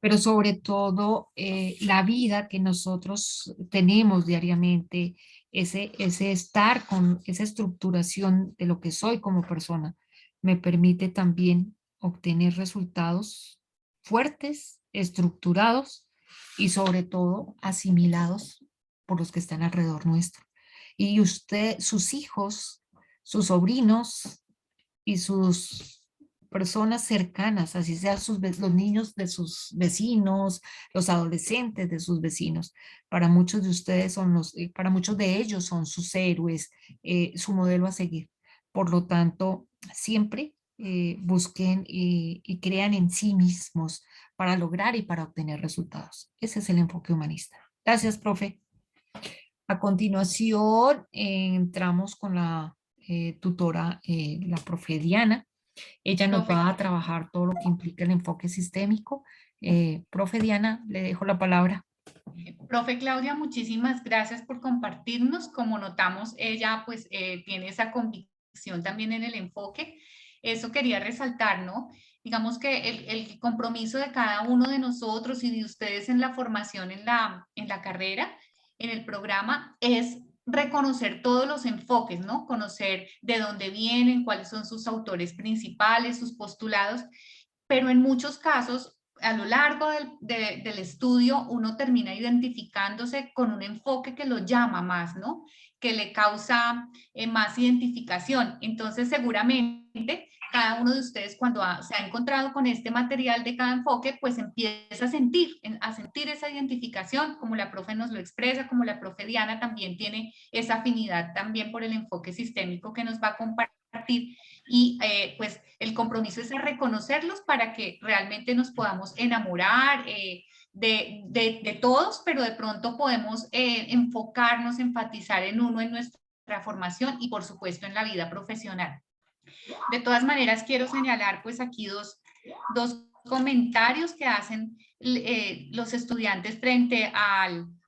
Pero sobre todo la vida que nosotros tenemos diariamente, ese estar con esa estructuración de lo que soy como persona, me permite también obtener resultados fuertes, estructurados y sobre todo asimilados por los que están alrededor nuestro. Y usted, sus hijos, sus sobrinos y sus personas cercanas, así sean los niños de sus vecinos, los adolescentes de sus vecinos. Para muchos de ustedes para muchos de ellos son sus héroes, su modelo a seguir. Por lo tanto, siempre busquen y crean en sí mismos para lograr y para obtener resultados. Ese es el enfoque humanista. Gracias, profe. A continuación, entramos con la tutora, la profe Diana. Ella nos Profe, va a trabajar todo lo que implica el enfoque sistémico. Profe Diana, le dejo la palabra. profe Claudia, muchísimas gracias por compartirnos. Como notamos, ella pues tiene esa convicción también en el enfoque. Eso quería resaltar, ¿no? Digamos que el compromiso de cada uno de nosotros y de ustedes en la formación en la carrera, en el programa, es reconocer todos los enfoques, ¿no? Conocer de dónde vienen, cuáles son sus autores principales, sus postulados, pero en muchos casos a lo largo del estudio uno termina identificándose con un enfoque que lo llama más, ¿no? Que le causa más identificación. Entonces, seguramente cada uno de ustedes cuando se ha encontrado con este material de cada enfoque, pues empieza a sentir esa identificación, como la profe nos lo expresa, como la profe Diana también tiene esa afinidad también por el enfoque sistémico que nos va a compartir. Y pues el compromiso es a reconocerlos para que realmente nos podamos enamorar de todos, pero de pronto podemos enfocarnos, enfatizar en uno en nuestra formación y por supuesto en la vida profesional. De todas maneras, quiero señalar pues aquí dos comentarios que hacen los estudiantes frente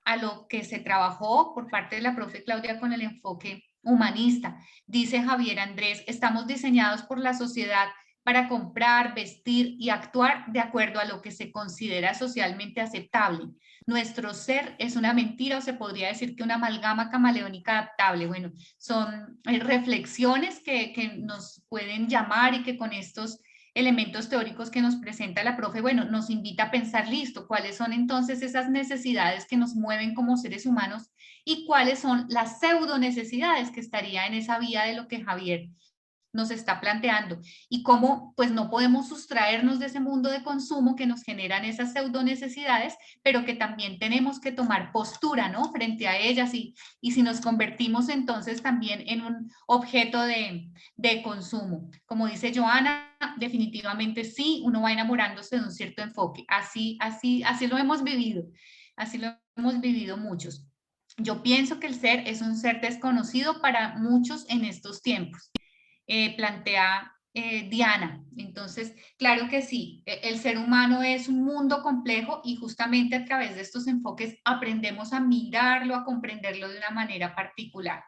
a lo que se trabajó por parte de la profe Claudia con el enfoque humanista. Dice Javier Andrés, estamos diseñados por la sociedad para comprar, vestir y actuar de acuerdo a lo que se considera socialmente aceptable. Nuestro ser es una mentira o se podría decir que una amalgama camaleónica adaptable. Bueno, son reflexiones que nos pueden llamar y que con estos elementos teóricos que nos presenta la profe, bueno, nos invita a pensar, listo, cuáles son entonces esas necesidades que nos mueven como seres humanos y cuáles son las pseudo necesidades que estaría en esa vía de lo que Javier nos está planteando y cómo pues no podemos sustraernos de ese mundo de consumo que nos generan esas pseudo necesidades, pero que también tenemos que tomar postura, ¿no? Frente a ellas y si nos convertimos entonces también en un objeto de consumo. Como dice Joana, definitivamente sí, uno va enamorándose de un cierto enfoque. Así lo hemos vivido, así lo hemos vivido muchos. Yo pienso que el ser es un ser desconocido para muchos en estos tiempos. Plantea Diana. Entonces, claro que sí, el ser humano es un mundo complejo y justamente a través de estos enfoques aprendemos a mirarlo, a comprenderlo de una manera particular.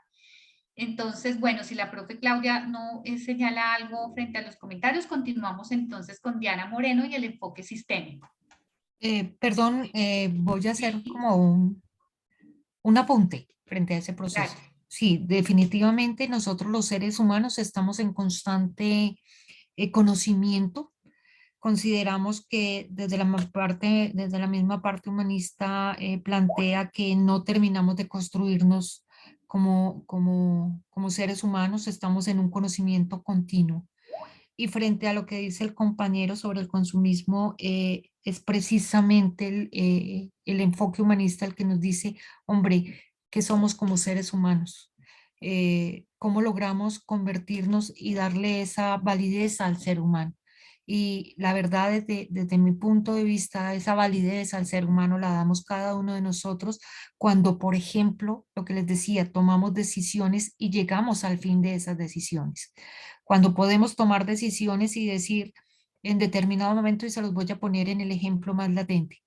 Entonces, bueno, si la profe Claudia no señala algo frente a los comentarios, continuamos entonces con Diana Moreno y el enfoque sistémico. Perdón, voy a hacer Sí, como un apunte frente a ese proceso. gracias. Sí, definitivamente nosotros los seres humanos estamos en constante conocimiento. Consideramos que desde la misma parte humanista plantea que no terminamos de construirnos como seres humanos, estamos en un conocimiento continuo. Y frente a lo que dice el compañero sobre el consumismo, es precisamente el enfoque humanista el que nos dice, hombre, ¿qué somos como seres humanos? ¿Cómo logramos convertirnos y darle esa validez al ser humano? Y la verdad, desde mi punto de vista, esa validez al ser humano la damos cada uno de nosotros cuando, por ejemplo, lo que les decía, tomamos decisiones y llegamos al fin de esas decisiones. Cuando podemos tomar decisiones y decir en determinado momento, y se los voy a poner en el ejemplo más latente,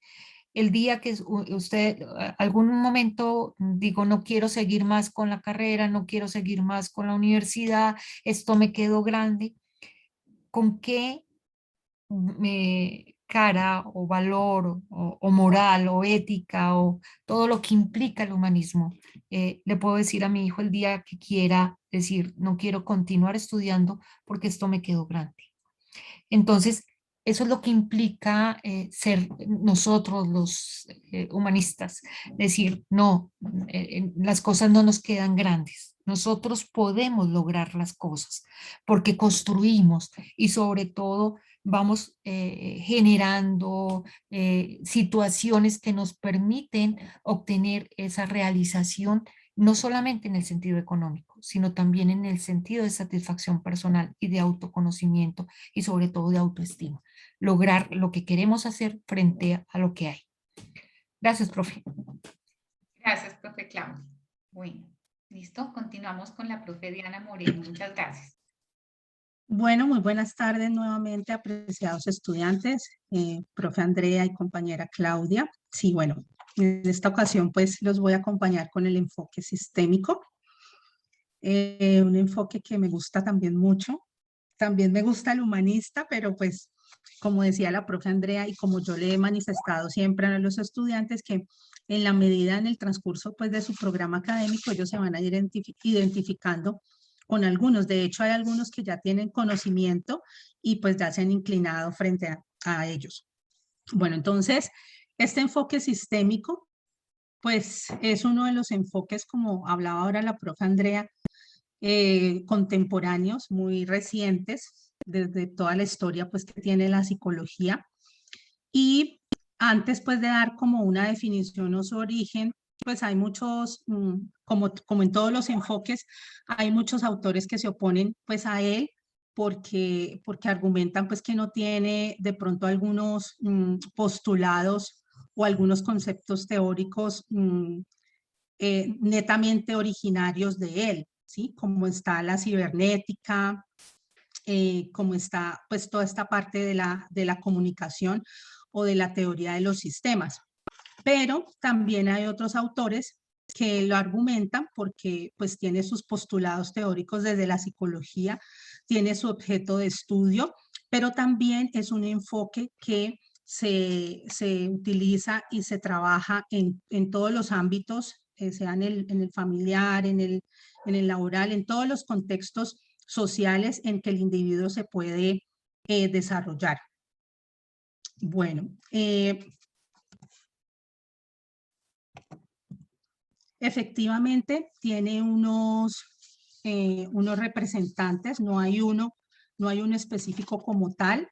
el día que usted, algún momento, digo, no quiero seguir más con la carrera, no quiero seguir más con la universidad, esto me quedó grande, ¿con qué cara o valor o moral o ética o todo lo que implica el humanismo? Le puedo decir a mi hijo el día que quiera decir, no quiero continuar estudiando porque esto me quedó grande. Entonces, eso es lo que implica ser nosotros los humanistas, decir, no, las cosas no nos quedan grandes. Nosotros podemos lograr las cosas porque construimos y sobre todo vamos generando situaciones que nos permiten obtener esa realización no solamente en el sentido económico, sino también en el sentido de satisfacción personal y de autoconocimiento y sobre todo de autoestima. Lograr lo que queremos hacer frente a lo que hay. Gracias, profe. Gracias, profe Claudia. Bueno, listo. Continuamos con la profe Diana Moreno. Muchas gracias. Bueno, muy buenas tardes nuevamente, apreciados estudiantes, profe Andrea y compañera Claudia. Sí, bueno, en esta ocasión pues los voy a acompañar con el enfoque sistémico, un enfoque que me gusta también mucho. También me gusta el humanista, pero pues como decía la profe Andrea y como yo le he manifestado siempre a los estudiantes que en la medida en el transcurso pues de su programa académico ellos se van a ir identificando con algunos. De hecho hay algunos que ya tienen conocimiento y pues ya se han inclinado frente a ellos. Bueno, entonces este enfoque sistémico pues es uno de los enfoques, como hablaba ahora la profe Andrea, contemporáneos, muy recientes, desde toda la historia pues que tiene la psicología. Y antes pues de dar como una definición o su origen, pues hay muchos, como en todos los enfoques, hay muchos autores que se oponen pues a él porque argumentan pues que no tiene de pronto algunos postulados o algunos conceptos teóricos netamente originarios de él, ¿sí? Como está la cibernética, como está pues toda esta parte de la comunicación o de la teoría de los sistemas. pero también hay otros autores que lo argumentan porque pues tiene sus postulados teóricos desde la psicología, tiene su objeto de estudio, pero también es un enfoque que se utiliza y se trabaja en todos los ámbitos, sea en el familiar, en el laboral, en todos los contextos sociales en que el individuo se puede desarrollar. Bueno, efectivamente tiene unos representantes, no hay uno específico como tal,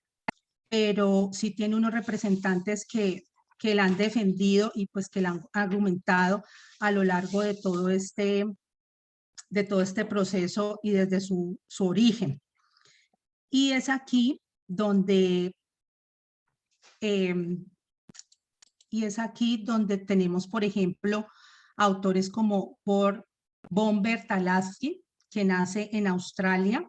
pero sí tiene unos representantes que la han defendido y pues que la han argumentado a lo largo de todo este proceso y desde su origen. Y es aquí donde tenemos, por ejemplo, autores como von Bertalanffy, que nace en Australia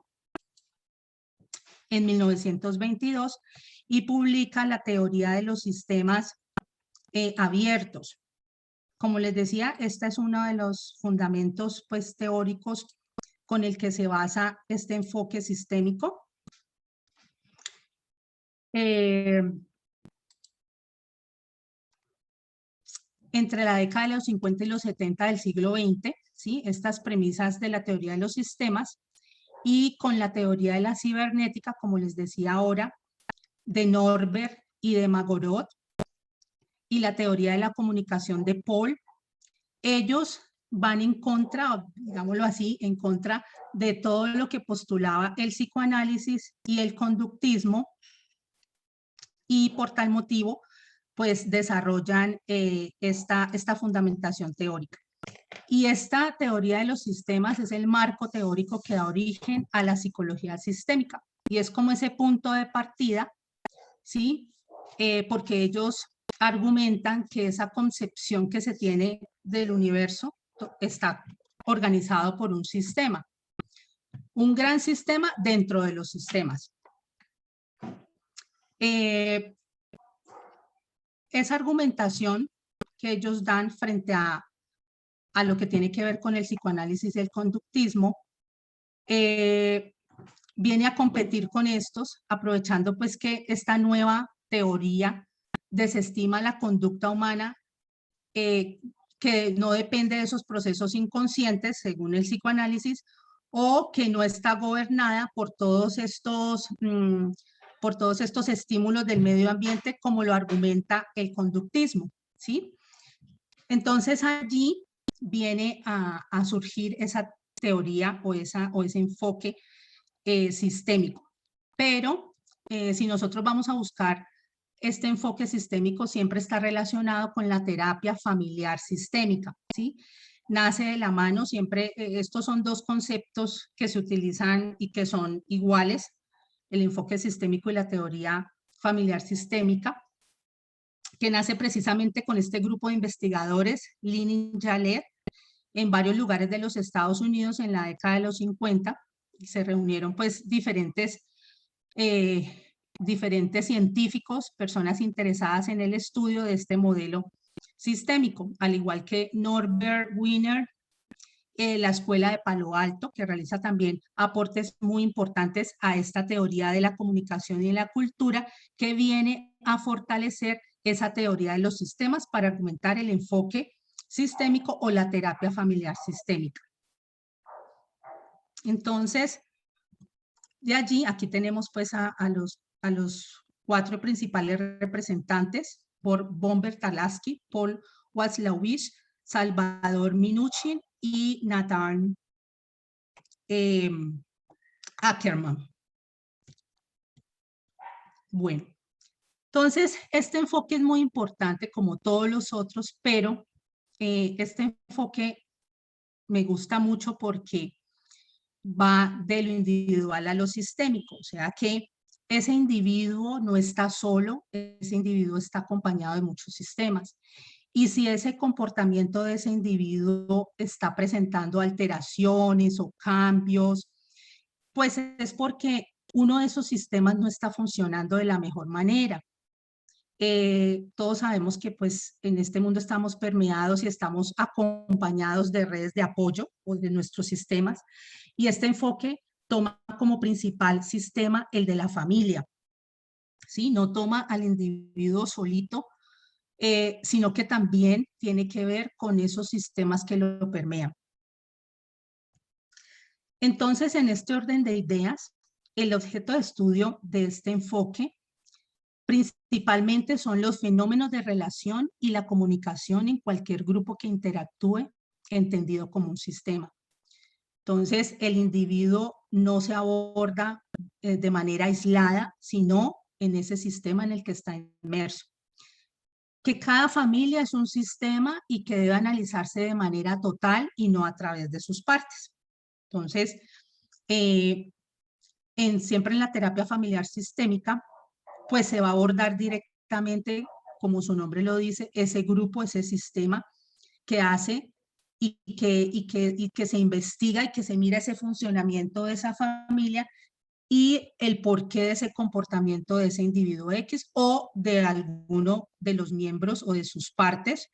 en 1922 y publica la teoría de los sistemas abiertos. Como les decía, este es uno de los fundamentos pues, teóricos con el que se basa este enfoque sistémico. Entre la década de los 50 y los 70 del siglo XX, ¿sí? Estas premisas de la teoría de los sistemas y con la teoría de la cibernética, como les decía ahora, de Norbert y de Magorot, y la teoría de la comunicación de Paul, ellos van en contra, digámoslo así, en contra de todo lo que postulaba el psicoanálisis y el conductismo, y por tal motivo, pues desarrollan esta fundamentación teórica. Y esta teoría de los sistemas es el marco teórico que da origen a la psicología sistémica. Y es como ese punto de partida, ¿sí? Porque ellos argumentan que esa concepción que se tiene del universo está organizado por un sistema. Un gran sistema dentro de los sistemas. Esa argumentación que ellos dan frente a lo que tiene que ver con el psicoanálisis y el conductismo, viene a competir con estos, aprovechando pues que esta nueva teoría desestima la conducta humana que no depende de esos procesos inconscientes, según el psicoanálisis, o que no está gobernada por todos estos estímulos del medio ambiente, como lo argumenta el conductismo, ¿sí? Entonces allí viene a surgir esa teoría o ese enfoque sistémico. Pero si nosotros vamos a buscar este enfoque sistémico, siempre está relacionado con la terapia familiar sistémica, ¿sí? Nace de la mano, siempre estos son dos conceptos que se utilizan y que son iguales, el enfoque sistémico y la teoría familiar sistémica, que nace precisamente con este grupo de investigadores, Lin y Jallet, en varios lugares de los Estados Unidos en la década de los 50, y se reunieron pues diferentes científicos, personas interesadas en el estudio de este modelo sistémico, al igual que Norbert Wiener, la Escuela de Palo Alto, que realiza también aportes muy importantes a esta teoría de la comunicación y de la cultura, que viene a fortalecer esa teoría de los sistemas para argumentar el enfoque sistémico o la terapia familiar sistémica. Entonces, de allí, aquí tenemos pues a los cuatro principales representantes, por von Bertalanffy, Paul Watzlawick, Salvador Minuchin y Nathan Ackerman. Bueno, entonces este enfoque es muy importante como todos los otros, pero este enfoque me gusta mucho porque va de lo individual a lo sistémico, o sea que ese individuo no está solo, ese individuo está acompañado de muchos sistemas. Y si ese comportamiento de ese individuo está presentando alteraciones o cambios, pues es porque uno de esos sistemas no está funcionando de la mejor manera. Todos sabemos que pues en este mundo estamos permeados y estamos acompañados de redes de apoyo o de nuestros sistemas, y este enfoque toma como principal sistema el de la familia, ¿sí? No toma al individuo solito, sino que también tiene que ver con esos sistemas que lo permean. Entonces, en este orden de ideas, el objeto de estudio de este enfoque principalmente son los fenómenos de relación y la comunicación en cualquier grupo que interactúe, entendido como un sistema. Entonces, el individuo no se aborda de manera aislada, sino en ese sistema en el que está inmerso. Que cada familia es un sistema y que debe analizarse de manera total y no a través de sus partes. Entonces, siempre en la terapia familiar sistémica, pues se va a abordar directamente, como su nombre lo dice, ese grupo, ese sistema que hace y que se investiga y que se mira ese funcionamiento de esa familia y el porqué de ese comportamiento de ese individuo X o de alguno de los miembros o de sus partes.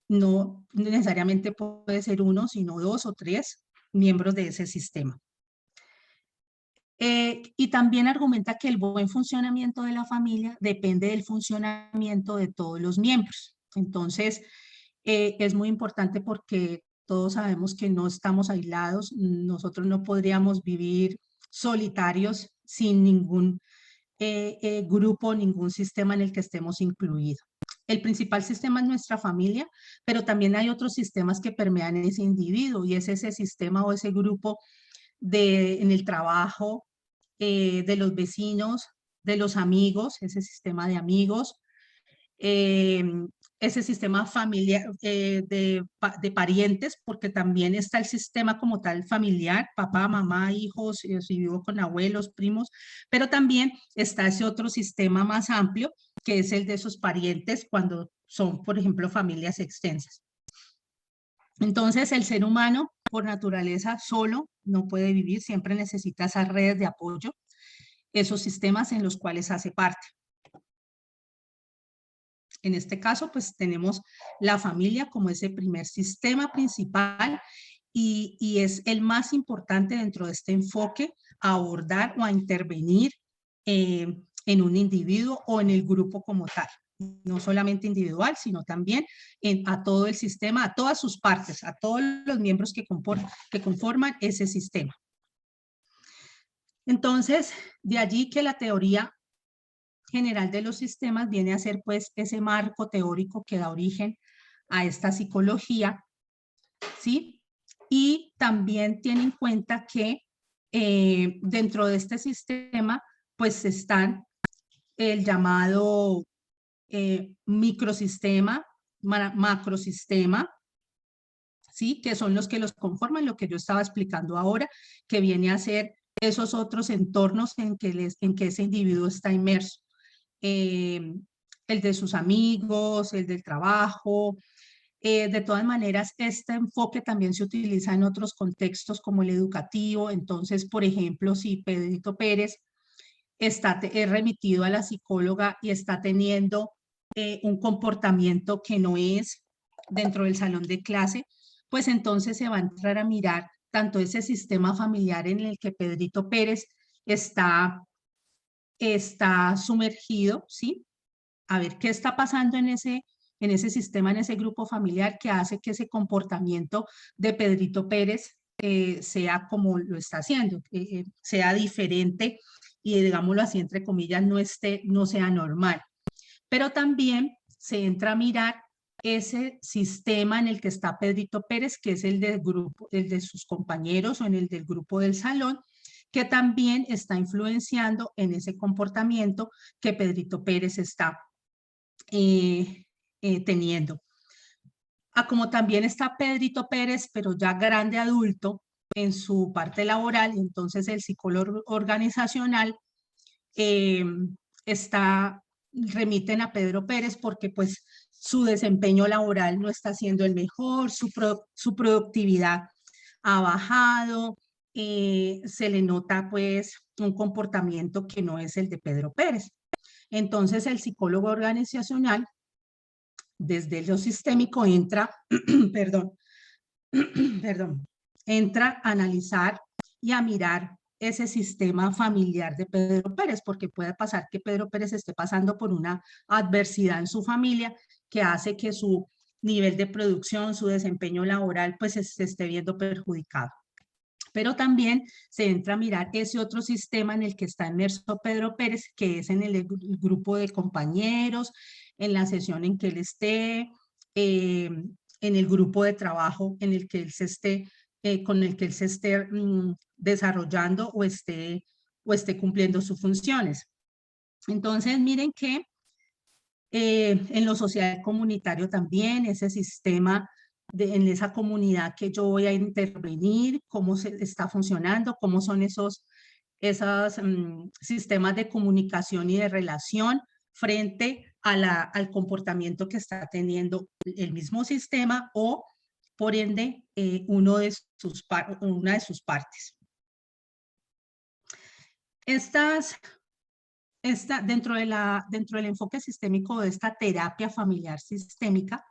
No necesariamente puede ser uno, sino 2 o 3 miembros de ese sistema. Y también argumenta que el buen funcionamiento de la familia depende del funcionamiento de todos los miembros. Entonces, es muy importante porque todos sabemos que no estamos aislados, nosotros no podríamos vivir solitarios sin ningún grupo, ningún sistema en el que estemos incluidos. El principal sistema es nuestra familia, pero también hay otros sistemas que permean ese individuo y es ese sistema o ese grupo en el trabajo, de los vecinos, de los amigos, ese sistema de amigos, ese sistema familiar de parientes, porque también está el sistema como tal familiar, papá, mamá, hijos, si vivo con abuelos, primos, pero también está ese otro sistema más amplio, que es el de esos parientes cuando son, por ejemplo, familias extensas. Entonces, el ser humano, por naturaleza, solo no puede vivir, siempre necesita esas redes de apoyo, esos sistemas en los cuales hace parte. En este caso, pues tenemos la familia como ese primer sistema principal y es el más importante dentro de este enfoque a abordar o a intervenir en un individuo o en el grupo como tal. No solamente individual, sino también a todo el sistema, a todas sus partes, a todos los miembros que conforman ese sistema. Entonces, de allí que la teoría general de los sistemas viene a ser pues ese marco teórico que da origen a esta psicología, ¿sí? Y también tiene en cuenta que dentro de este sistema pues están el llamado microsistema, macrosistema, ¿sí? Que son los que los conforman, lo que yo estaba explicando ahora, que viene a ser esos otros entornos en que ese individuo está inmerso. El de sus amigos, el del trabajo. De todas maneras, este enfoque también se utiliza en otros contextos como el educativo. Entonces, por ejemplo, si Pedrito Pérez es remitido a la psicóloga y está teniendo un comportamiento que no es dentro del salón de clase, pues entonces se va a entrar a mirar tanto ese sistema familiar en el que Pedrito Pérez está sumergido, ¿sí? A ver qué está pasando en ese sistema, en ese grupo familiar que hace que ese comportamiento de Pedrito Pérez sea como lo está haciendo, sea diferente y digámoslo así, entre comillas, no sea normal. Pero también se entra a mirar ese sistema en el que está Pedrito Pérez, que es el del grupo, el de sus compañeros o en el del grupo del salón, que también está influenciando en ese comportamiento que Pedrito Pérez está teniendo. Como también está Pedrito Pérez, pero ya grande adulto en su parte laboral, entonces el psicólogo organizacional remiten a Pedro Pérez porque pues su desempeño laboral no está siendo el mejor, su productividad ha bajado, se le nota pues un comportamiento que no es el de Pedro Pérez. Entonces el psicólogo organizacional, desde lo sistémico, entra, perdón, entra a analizar y a mirar ese sistema familiar de Pedro Pérez, porque puede pasar que Pedro Pérez esté pasando por una adversidad en su familia que hace que su nivel de producción, su desempeño laboral, pues se esté viendo perjudicado. Pero también se entra a mirar ese otro sistema en el que está inmerso Pedro Pérez, que es en el grupo de compañeros, en la sesión en que él esté, en el grupo de trabajo en el que él se esté, con el que él se esté desarrollando o esté cumpliendo sus funciones. Entonces, miren que en lo social comunitario también, ese sistema en esa comunidad que yo voy a intervenir, cómo se está funcionando, cómo son esos sistemas de comunicación y de relación frente a al comportamiento que está teniendo el mismo sistema o, por ende, una de sus partes. Dentro del enfoque sistémico de esta terapia familiar sistémica,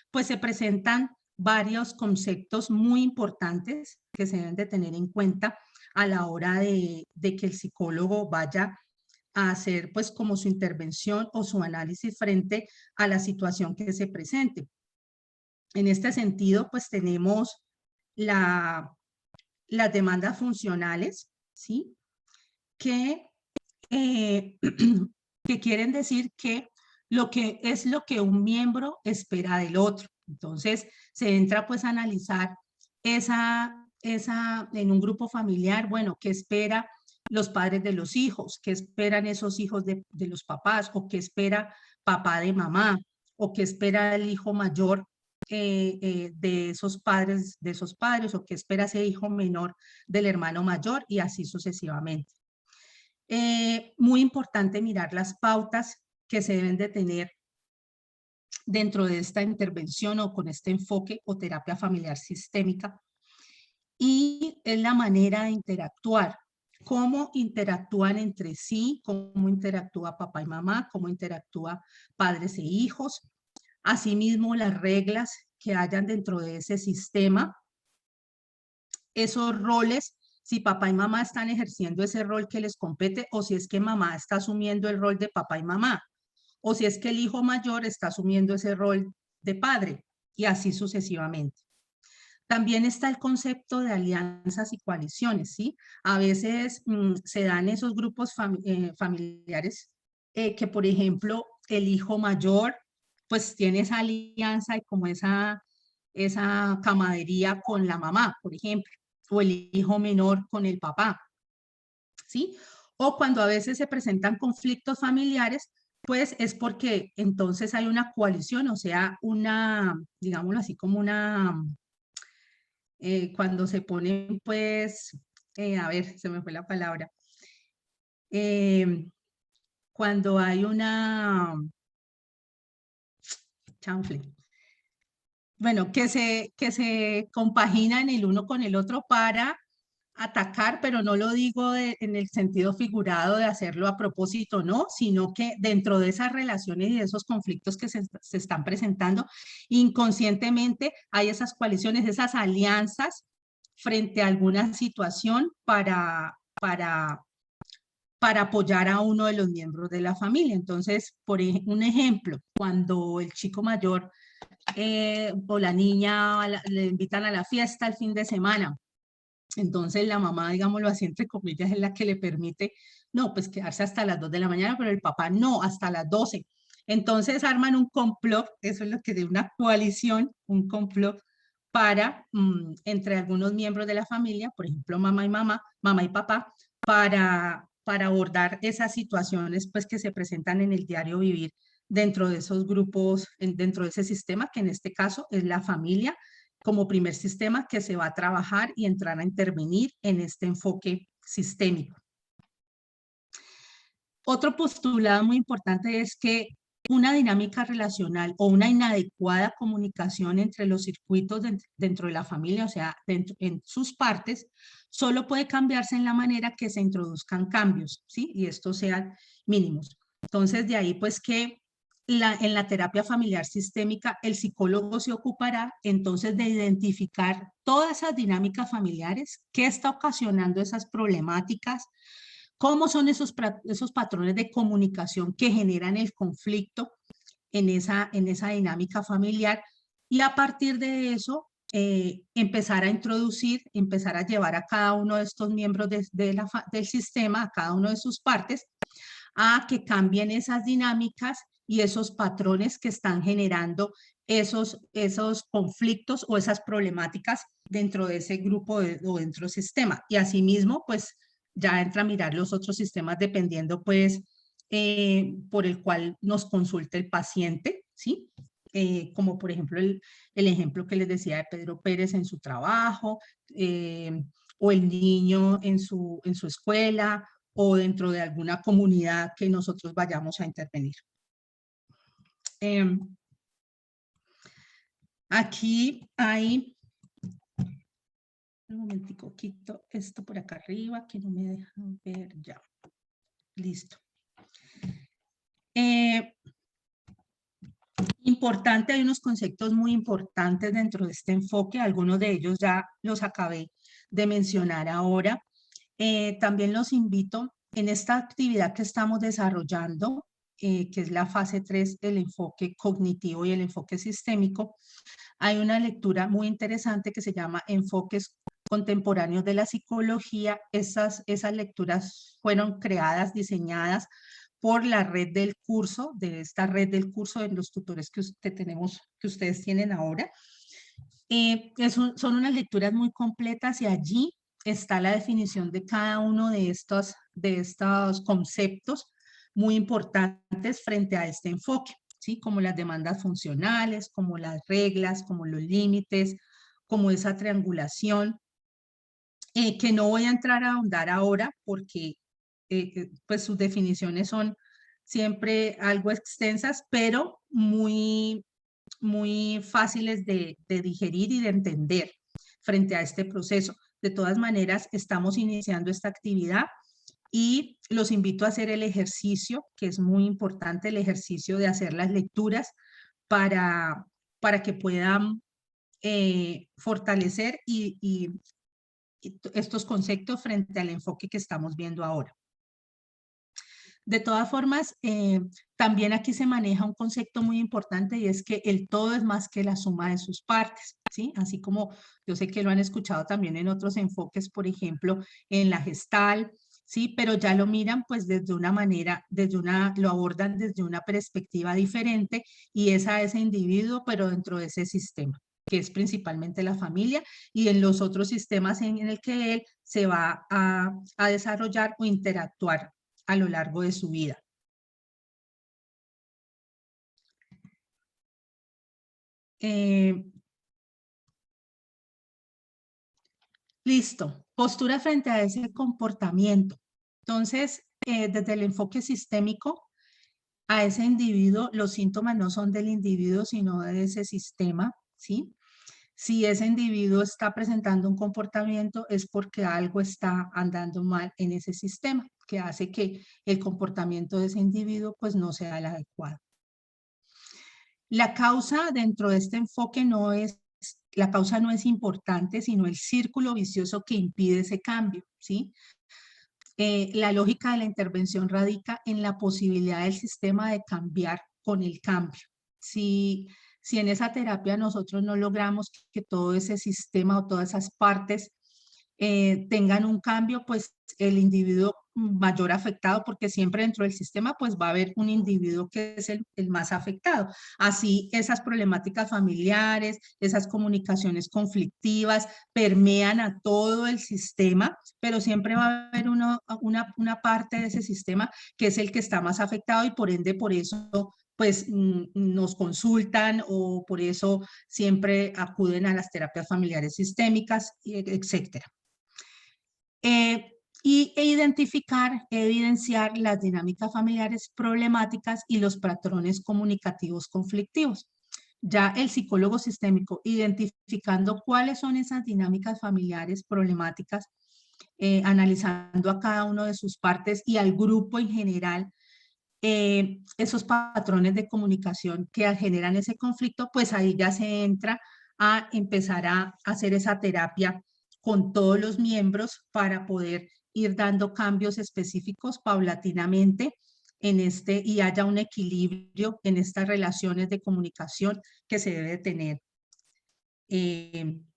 pues se presentan varios conceptos muy importantes que se deben de tener en cuenta a la hora de que el psicólogo vaya a hacer pues como su intervención o su análisis frente a la situación que se presente. En este sentido, pues tenemos las demandas funcionales, ¿sí? Que quieren decir que lo que un miembro espera del otro. Entonces, se entra pues a analizar en un grupo familiar, bueno, ¿qué espera los padres de los hijos? ¿Qué esperan esos hijos de los papás? ¿O qué espera papá de mamá? ¿O qué espera el hijo mayor de esos padres? ¿O qué espera ese hijo menor del hermano mayor? Y así sucesivamente. Muy importante mirar las pautas que se deben de tener dentro de esta intervención o con este enfoque o terapia familiar sistémica, y es la manera de interactuar, cómo interactúan entre sí, cómo interactúa papá y mamá, cómo interactúa padres e hijos, asimismo las reglas que hayan dentro de ese sistema, esos roles, si papá y mamá están ejerciendo ese rol que les compete, o si es que mamá está asumiendo el rol de papá y mamá, o si es que el hijo mayor está asumiendo ese rol de padre, y así sucesivamente. También está el concepto de alianzas y coaliciones, ¿sí? A veces se dan esos grupos familiares que, por ejemplo, el hijo mayor, pues tiene esa alianza y como esa camaradería con la mamá, por ejemplo, o el hijo menor con el papá, ¿sí? O cuando a veces se presentan conflictos familiares, pues es porque entonces hay una coalición, o sea, digámoslo así, como cuando se ponen, pues, a ver, se me fue la palabra, cuando hay chanfle, bueno, que se compaginan el uno con el otro para atacar, pero no lo digo en el sentido figurado de hacerlo a propósito, no, sino que dentro de esas relaciones y de esos conflictos que se están presentando, inconscientemente hay esas coaliciones, esas alianzas frente a alguna situación para apoyar a uno de los miembros de la familia. Entonces, por un ejemplo, cuando el chico mayor o la niña le invitan a la fiesta el fin de semana, entonces la mamá, digámoslo así, entre comillas, es la que le permite, no, pues quedarse hasta las 2 de la mañana, pero el papá no, hasta las 12. Entonces arman un complot, eso es lo que de una coalición, un complot para, entre algunos miembros de la familia, por ejemplo, mamá y papá, para abordar esas situaciones pues que se presentan en el diario vivir dentro de esos grupos, dentro de ese sistema, que en este caso es la familia, como primer sistema que se va a trabajar y entrar a intervenir en este enfoque sistémico. Otro postulado muy importante es que una dinámica relacional o una inadecuada comunicación entre los circuitos dentro de la familia, o sea, en sus partes, solo puede cambiarse en la manera que se introduzcan cambios, ¿sí? Y estos sean mínimos. Entonces, de ahí pues que en la terapia familiar sistémica, el psicólogo se ocupará entonces de identificar todas esas dinámicas familiares, qué está ocasionando esas problemáticas, cómo son esos patrones de comunicación que generan el conflicto en esa dinámica familiar, y a partir de eso empezar a introducir, empezar a llevar a cada uno de estos miembros del sistema, a cada uno de sus partes, a que cambien esas dinámicas y esos patrones que están generando esos conflictos o esas problemáticas dentro de ese grupo o dentro del sistema. Y asimismo, pues ya entra a mirar los otros sistemas dependiendo pues por el cual nos consulte el paciente, ¿sí? Como por ejemplo el ejemplo que les decía de Pedro Pérez en su trabajo, o el niño en su escuela, o dentro de alguna comunidad que nosotros vayamos a intervenir. Aquí hay, un momentico, quito esto por acá arriba que no me dejan ver ya. Listo. Importante, hay unos conceptos muy importantes dentro de este enfoque, algunos de ellos ya los acabé de mencionar ahora. También los invito en esta actividad que estamos desarrollando, que es la fase 3 del enfoque cognitivo y el enfoque sistémico. Hay una lectura muy interesante que se llama Enfoques Contemporáneos de la Psicología. Esas lecturas fueron creadas, diseñadas por la red del curso, de esta red del curso de los tutores que ustedes tienen ahora. Son unas lecturas muy completas y allí está la definición de cada uno de estos conceptos muy importantes frente a este enfoque, ¿sí? Como las demandas funcionales, como las reglas, como los límites, como esa triangulación, que no voy a entrar a ahondar ahora porque pues sus definiciones son siempre algo extensas, pero muy fáciles de digerir y de entender frente a este proceso. De todas maneras, estamos iniciando esta actividad y los invito a hacer el ejercicio, que es muy importante, el ejercicio de hacer las lecturas para que puedan fortalecer estos conceptos frente al enfoque que estamos viendo ahora. De todas formas, también aquí se maneja un concepto muy importante y es que el todo es más que la suma de sus partes, ¿sí? Así como yo sé que lo han escuchado también en otros enfoques, por ejemplo, en la Gestalt, ¿sí? Pero ya lo miran pues desde una manera, lo abordan desde una perspectiva diferente y es a ese individuo, pero dentro de ese sistema, que es principalmente la familia, y en los otros sistemas en el que él se va a desarrollar o interactuar a lo largo de su vida. Listo. Postura frente a ese comportamiento. Entonces, desde el enfoque sistémico, a ese individuo, los síntomas no son del individuo, sino de ese sistema, ¿sí? Si ese individuo está presentando un comportamiento es porque algo está andando mal en ese sistema, que hace que el comportamiento de ese individuo pues no sea el adecuado. La causa dentro de este enfoque la causa no es importante, sino el círculo vicioso que impide ese cambio, ¿sí? La lógica de la intervención radica en la posibilidad del sistema de cambiar con el cambio. Si en esa terapia nosotros no logramos que todo ese sistema o todas esas partes tengan un cambio, pues el individuo mayor afectado, porque siempre dentro del sistema pues va a haber un individuo que es el más afectado. Así esas problemáticas familiares, esas comunicaciones conflictivas permean a todo el sistema, pero siempre va a haber una parte de ese sistema que es el que está más afectado y por ende por eso pues nos consultan o por eso siempre acuden a las terapias familiares sistémicas, etcétera. Identificar, evidenciar las dinámicas familiares problemáticas y los patrones comunicativos conflictivos. Ya el psicólogo sistémico, identificando cuáles son esas dinámicas familiares problemáticas, analizando a cada uno de sus partes y al grupo en general, esos patrones de comunicación que generan ese conflicto, pues ahí ya se entra a empezar a hacer esa terapia con todos los miembros para poder ir dando cambios específicos paulatinamente y haya un equilibrio en estas relaciones de comunicación que se debe tener en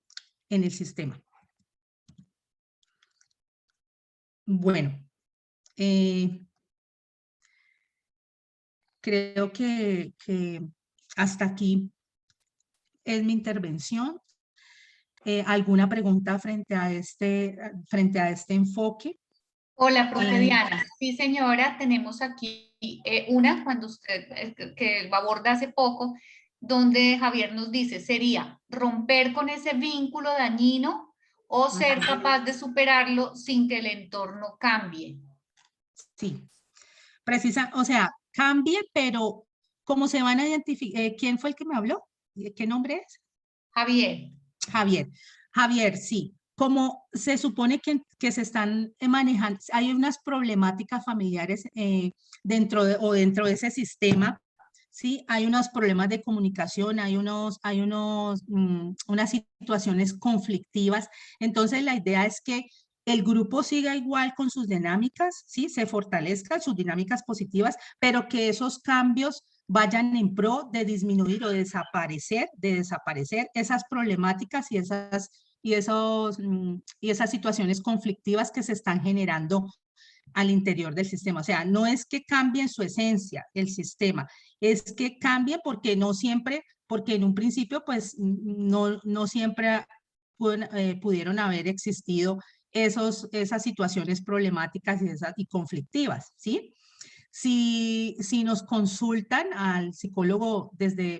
el sistema. Bueno, creo que hasta aquí es mi intervención. ¿Alguna pregunta frente a este enfoque? Hola, profe Diana. Sí, señora, tenemos aquí una cuando usted, que lo aborda hace poco, donde Javier nos dice, sería romper con ese vínculo dañino o ser capaz de superarlo sin que el entorno cambie. Sí, o sea, cambie, pero ¿cómo se van a identificar? ¿Quién fue el que me habló? ¿Qué nombre es? Javier. Javier, sí. Como se supone que se están manejando, hay unas problemáticas familiares dentro de ese sistema, ¿sí? Hay unos problemas de comunicación, hay unas situaciones conflictivas. Entonces, la idea es que el grupo siga igual con sus dinámicas, ¿sí? Se fortalezcan sus dinámicas positivas, pero que esos cambios vayan en pro de disminuir o de desaparecer esas problemáticas y esas situaciones conflictivas que se están generando al interior del sistema. O sea, no es que cambie en su esencia el sistema, es que cambie porque porque en un principio pues no siempre pudieron haber existido esas situaciones problemáticas y conflictivas, ¿sí? Si nos consultan al psicólogo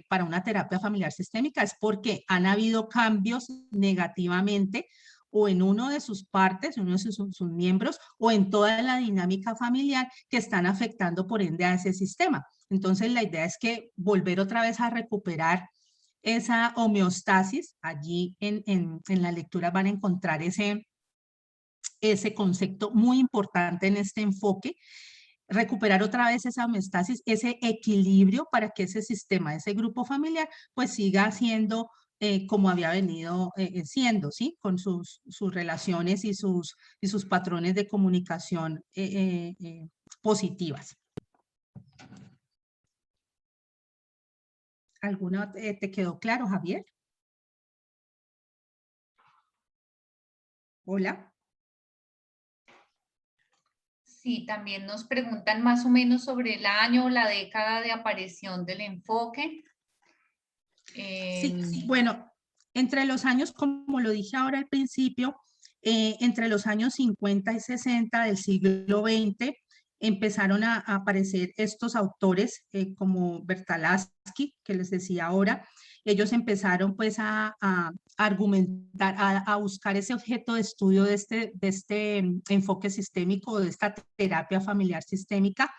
para una terapia familiar sistémica es porque han habido cambios negativamente o en uno de sus partes, uno de sus miembros, o en toda la dinámica familiar que están afectando por ende a ese sistema. Entonces la idea es que volver otra vez a recuperar esa homeostasis. Allí en la lectura van a encontrar ese concepto muy importante en este enfoque, recuperar otra vez esa homeostasis, ese equilibrio para que ese sistema, ese grupo familiar, pues siga siendo como había venido siendo, ¿sí? Con sus relaciones y sus patrones de comunicación positivas. ¿Alguna te quedó claro, Javier? Hola. Sí, también nos preguntan más o menos sobre el año o la década de aparición del enfoque. Sí, bueno, entre los años, como lo dije ahora al principio, entre los años 50 y 60 del siglo XX, empezaron a aparecer estos autores como Bertalasky, que les decía ahora. Ellos empezaron pues a argumentar, a buscar ese objeto de estudio de este enfoque sistémico, de esta terapia familiar sistémica,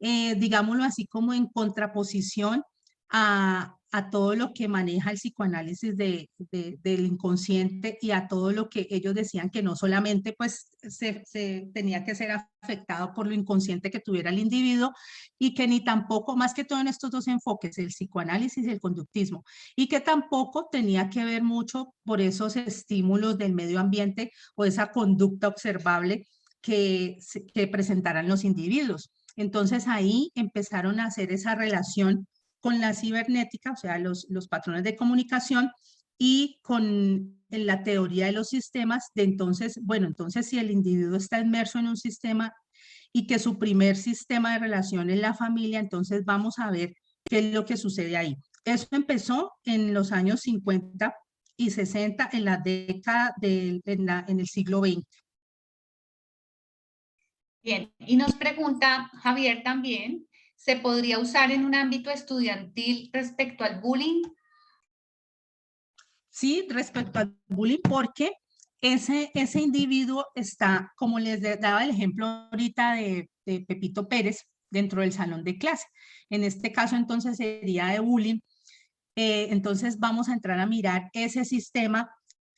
digámoslo así como en contraposición a todo lo que maneja el psicoanálisis del inconsciente y a todo lo que ellos decían que no solamente pues se tenía que ser afectado por lo inconsciente que tuviera el individuo y que ni tampoco, más que todo en estos dos enfoques, el psicoanálisis y el conductismo, y que tampoco tenía que ver mucho por esos estímulos del medio ambiente o esa conducta observable que presentaran los individuos. Entonces ahí empezaron a hacer esa relación con la cibernética, o sea, los patrones de comunicación y con la teoría de los sistemas de entonces, bueno, entonces si el individuo está inmerso en un sistema y que su primer sistema de relación es la familia, entonces vamos a ver qué es lo que sucede ahí. Eso empezó en los años 50 y 60, en la década en el siglo XX. Bien, y nos pregunta Javier también, ¿se podría usar en un ámbito estudiantil respecto al bullying? Sí, respecto al bullying, porque ese individuo está, como les daba el ejemplo ahorita de Pepito Pérez, dentro del salón de clase. En este caso, entonces, sería de bullying. Entonces, vamos a entrar a mirar ese sistema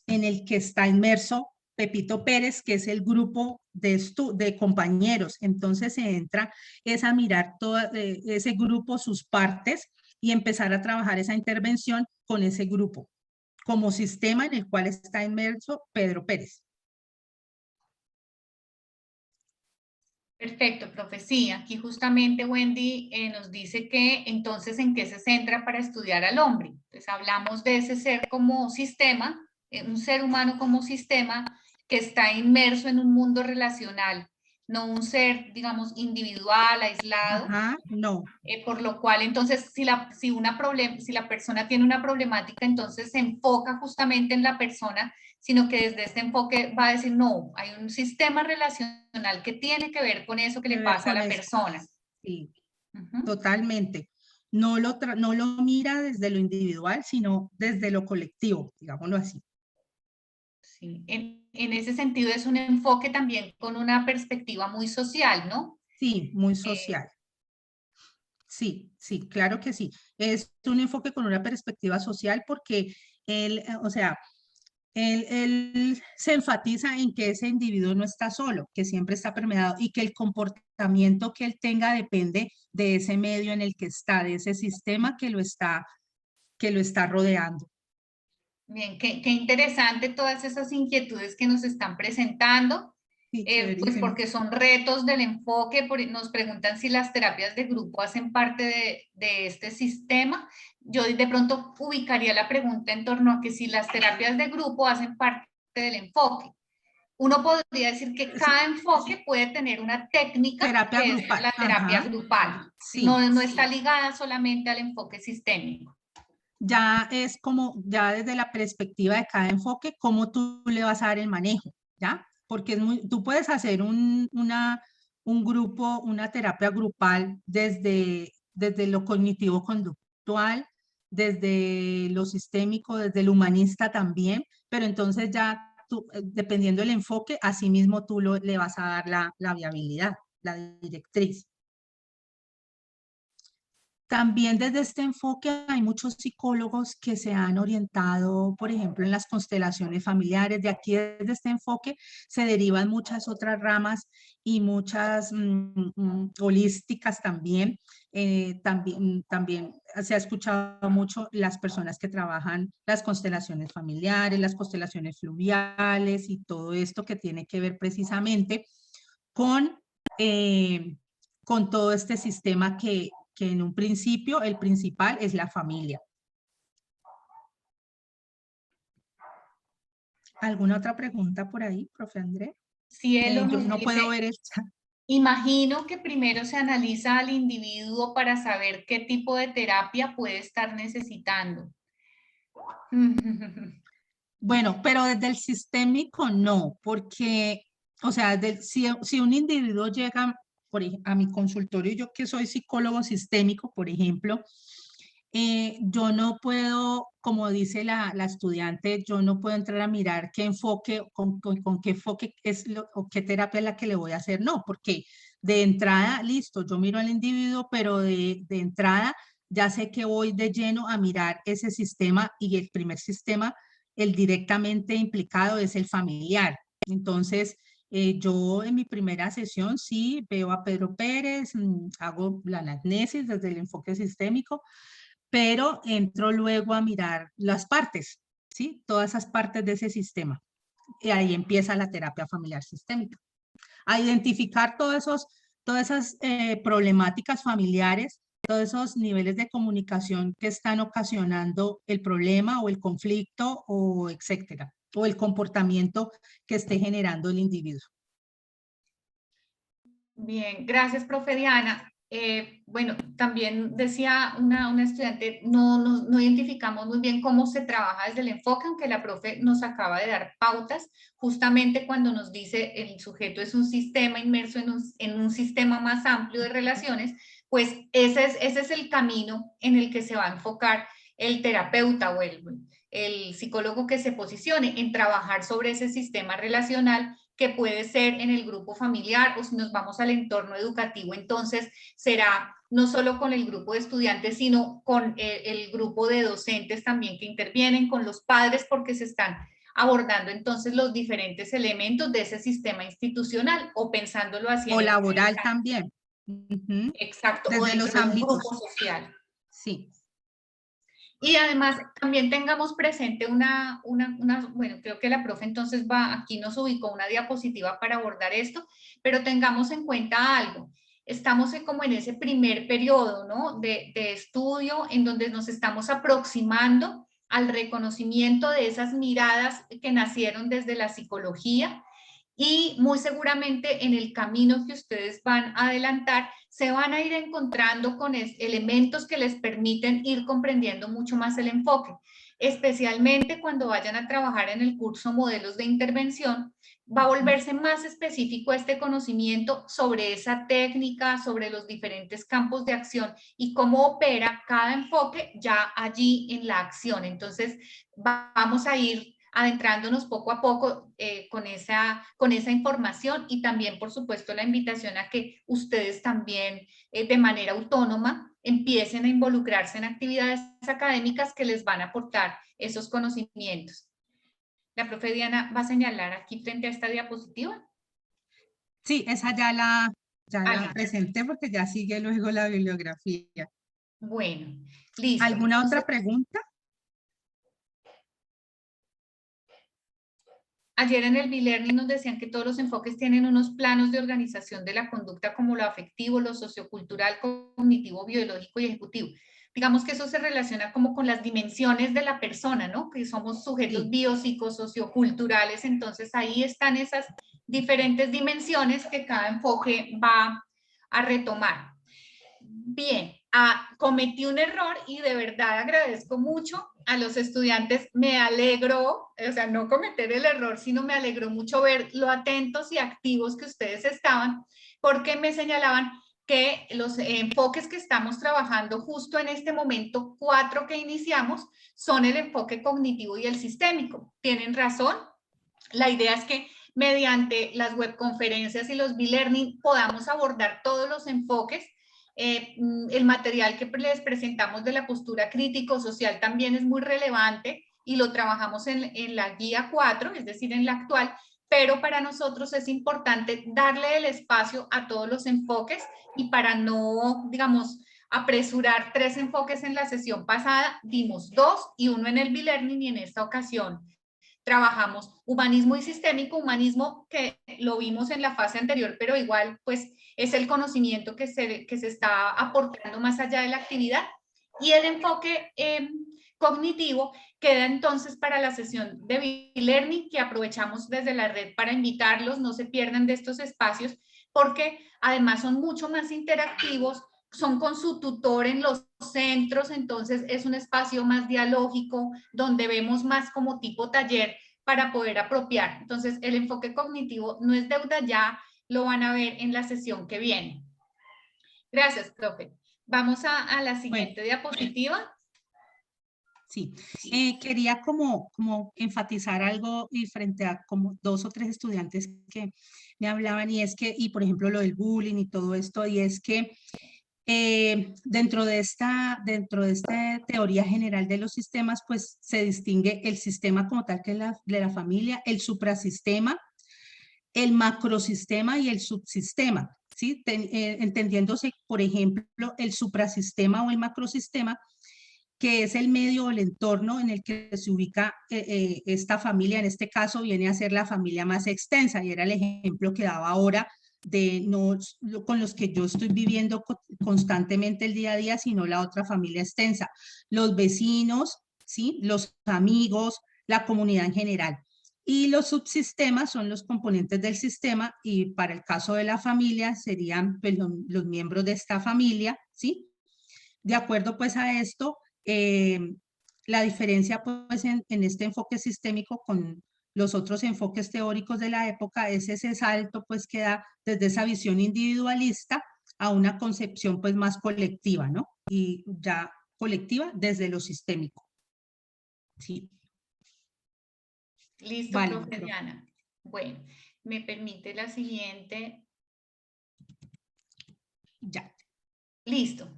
en el que está inmerso Pepito Pérez, que es el grupo de compañeros. Entonces se entra es a mirar todo ese grupo, sus partes, y empezar a trabajar esa intervención con ese grupo, como sistema en el cual está inmerso Pedro Pérez. Perfecto, profe. Sí, aquí justamente Wendy nos dice que entonces en qué se centra para estudiar al hombre. Pues hablamos de ese ser como sistema, un ser humano como sistema que está inmerso en un mundo relacional, no un ser, digamos, individual, aislado. Ajá, no. Por lo cual, entonces, si la persona tiene una problemática, entonces se enfoca justamente en la persona, sino que desde este enfoque va a decir, no, hay un sistema relacional que tiene que ver con eso que le Que ver pasa a con la eso. persona. Sí, Ujú. totalmente. No lo mira desde lo individual, sino desde lo colectivo, digámoslo así. Sí. En ese sentido es un enfoque también con una perspectiva muy social, ¿no? Sí, muy Eh, social. Sí, sí, claro que sí. Es un enfoque con una perspectiva social porque él, o sea, él se enfatiza en que ese individuo no está solo, que siempre está permeado y que el comportamiento que él tenga depende de ese medio en el que está, de ese sistema que lo está rodeando. Bien, qué interesante todas esas inquietudes que nos están presentando. Sí, Pues chéverísimo. porque son retos del enfoque, nos preguntan si las terapias de grupo hacen parte de este sistema. Yo de pronto ubicaría la pregunta en torno a que si las terapias de grupo hacen parte del enfoque. Uno podría decir que cada enfoque puede tener una técnica Terapia que es grupal. la terapia Ajá, grupal, sí. no está ligada solamente al enfoque sistémico. Ya es como, ya desde la perspectiva de cada enfoque, cómo tú le vas a dar el manejo, ¿ya? Porque tú puedes hacer un grupo, una terapia grupal desde lo cognitivo-conductual, desde lo sistémico, desde lo humanista también, pero entonces ya tú, dependiendo del enfoque, así mismo tú le vas a dar la viabilidad, la directriz. También desde este enfoque hay muchos psicólogos que se han orientado, por ejemplo, en las constelaciones familiares. De aquí, desde este enfoque, se derivan muchas otras ramas y muchas holísticas también. También se ha escuchado mucho las personas que trabajan las constelaciones familiares, las constelaciones fluviales y todo esto que tiene que ver precisamente con, eh, con todo este sistema que en un principio el principal es la familia. ¿Alguna otra pregunta por ahí, profe André? Cielo Yo nos no puedo dice, ver el chat. imagino que primero se analiza al individuo para saber qué tipo de terapia puede estar necesitando. Bueno, pero desde el sistémico no, porque, o sea, si un individuo llega a mi consultorio, yo que soy psicólogo sistémico, por ejemplo, yo no puedo, como dice la estudiante, yo no puedo entrar a mirar qué enfoque, con qué enfoque o qué terapia es la que le voy a hacer, no, porque de entrada, listo, yo miro al individuo, pero de entrada ya sé que voy de lleno a mirar ese sistema y el primer sistema, el directamente implicado es el familiar. Entonces, yo en mi primera sesión sí veo a Pedro Pérez, hago la anamnesis desde el enfoque sistémico, pero entro luego a mirar las partes, ¿sí? Todas esas partes de ese sistema. Y ahí empieza la terapia familiar sistémica. A identificar todas esas problemáticas familiares, todos esos niveles de comunicación que están ocasionando el problema o el conflicto o etcétera, o el comportamiento que esté generando el individuo. Bien, gracias, profe Diana. Bueno, también decía una estudiante, no identificamos muy bien cómo se trabaja desde el enfoque, aunque la profe nos acaba de dar pautas, justamente cuando nos dice el sujeto es un sistema inmerso en un sistema más amplio de relaciones, pues ese es el camino en el que se va a enfocar el terapeuta o el psicólogo que se posicione en trabajar sobre ese sistema relacional que puede ser en el grupo familiar o si nos vamos al entorno educativo, entonces será no solo con el grupo de estudiantes, sino con el grupo de docentes también que intervienen, con los padres porque se están abordando entonces los diferentes elementos de ese sistema institucional o pensándolo así O en laboral también. exacto, o Desde dentro los de un ámbitos. grupo social. Sí. Y además también tengamos presente bueno, creo que la profe entonces aquí nos ubicó una diapositiva para abordar esto, pero tengamos en cuenta algo. Estamos como en ese primer periodo, ¿no? de estudio en donde nos estamos aproximando al reconocimiento de esas miradas que nacieron desde la psicología, y muy seguramente en el camino que ustedes van a adelantar se van a ir encontrando con elementos que les permiten ir comprendiendo mucho más el enfoque, especialmente cuando vayan a trabajar en el curso Modelos de Intervención. Va a volverse más específico este conocimiento sobre esa técnica, sobre los diferentes campos de acción y cómo opera cada enfoque ya allí en la acción. Entonces, vamos a ir adentrándonos poco a poco con esa información, y también, por supuesto, la invitación a que ustedes también de manera autónoma empiecen a involucrarse en actividades académicas que les van a aportar esos conocimientos. La profe Diana va a señalar aquí frente a esta diapositiva. Sí, esa ya la Listo. presenté porque ya sigue luego la bibliografía. Bueno, listo. ¿Alguna Entonces, otra pregunta? ayer en el B-Learning nos decían que todos los enfoques tienen unos planos de organización de la conducta, como lo afectivo, lo sociocultural, cognitivo, biológico y ejecutivo. Digamos que eso se relaciona como con las dimensiones de la persona, ¿no? Que somos sujetos Sí. biopsicos, socioculturales, entonces ahí están esas diferentes dimensiones que cada enfoque va a retomar. Bien, cometí un error y de verdad agradezco mucho a los estudiantes. Me alegró, o sea, no cometer el error, sino me alegró mucho ver lo atentos y activos que ustedes estaban, porque me señalaban que los enfoques que estamos trabajando justo en este momento, 4 que iniciamos, son el enfoque cognitivo y el sistémico. Tienen razón. La idea es que mediante las webconferencias y los B-Learning podamos abordar todos los enfoques. El material que les presentamos de la postura crítico-social también es muy relevante y lo trabajamos en la guía 4, es decir, en la actual, pero para nosotros es importante darle el espacio a todos los enfoques, y para no, digamos, apresurar 3 enfoques en la sesión pasada, dimos 2 y 1 en el B-Learning, y en esta ocasión trabajamos humanismo y sistémico, humanismo que lo vimos en la fase anterior, pero igual pues es el conocimiento que se está aportando más allá de la actividad, y el enfoque cognitivo queda entonces para la sesión de B-Learning, que aprovechamos desde la red para invitarlos, no se pierdan de estos espacios, porque además son mucho más interactivos, son con su tutor en los centros, entonces es un espacio más dialógico, donde vemos más como tipo taller para poder apropiar. Entonces, el enfoque cognitivo no es deuda, ya lo van a ver en la sesión que viene. Gracias, profe. Vamos a la siguiente diapositiva. Sí, quería como enfatizar algo y frente a como 2 o 3 estudiantes que me hablaban, y es que, y por ejemplo lo del bullying y todo esto, y es que dentro de esta teoría general de los sistemas, pues se distingue el sistema como tal, que es de la familia, el suprasistema, el macrosistema y el subsistema, ¿sí? Entendiéndose, por ejemplo, el suprasistema o el macrosistema, que es el medio o el entorno en el que se ubica esta familia. En este caso viene a ser la familia más extensa, y era el ejemplo que daba ahora de no con los que yo estoy viviendo constantemente el día a día, sino la otra familia extensa, los vecinos, ¿sí? Los amigos, la comunidad en general. Y los subsistemas son los componentes del sistema, y para el caso de la familia serían pues, los miembros de esta familia, ¿sí? De acuerdo pues a esto, la diferencia pues en este enfoque sistémico con los otros enfoques teóricos de la época es ese salto pues que da desde esa visión individualista a una concepción pues más colectiva, ¿no? Y ya colectiva desde lo sistémico. Sí. Listo, Vale, profe Diana. Bueno, me permite la siguiente. Ya. Listo.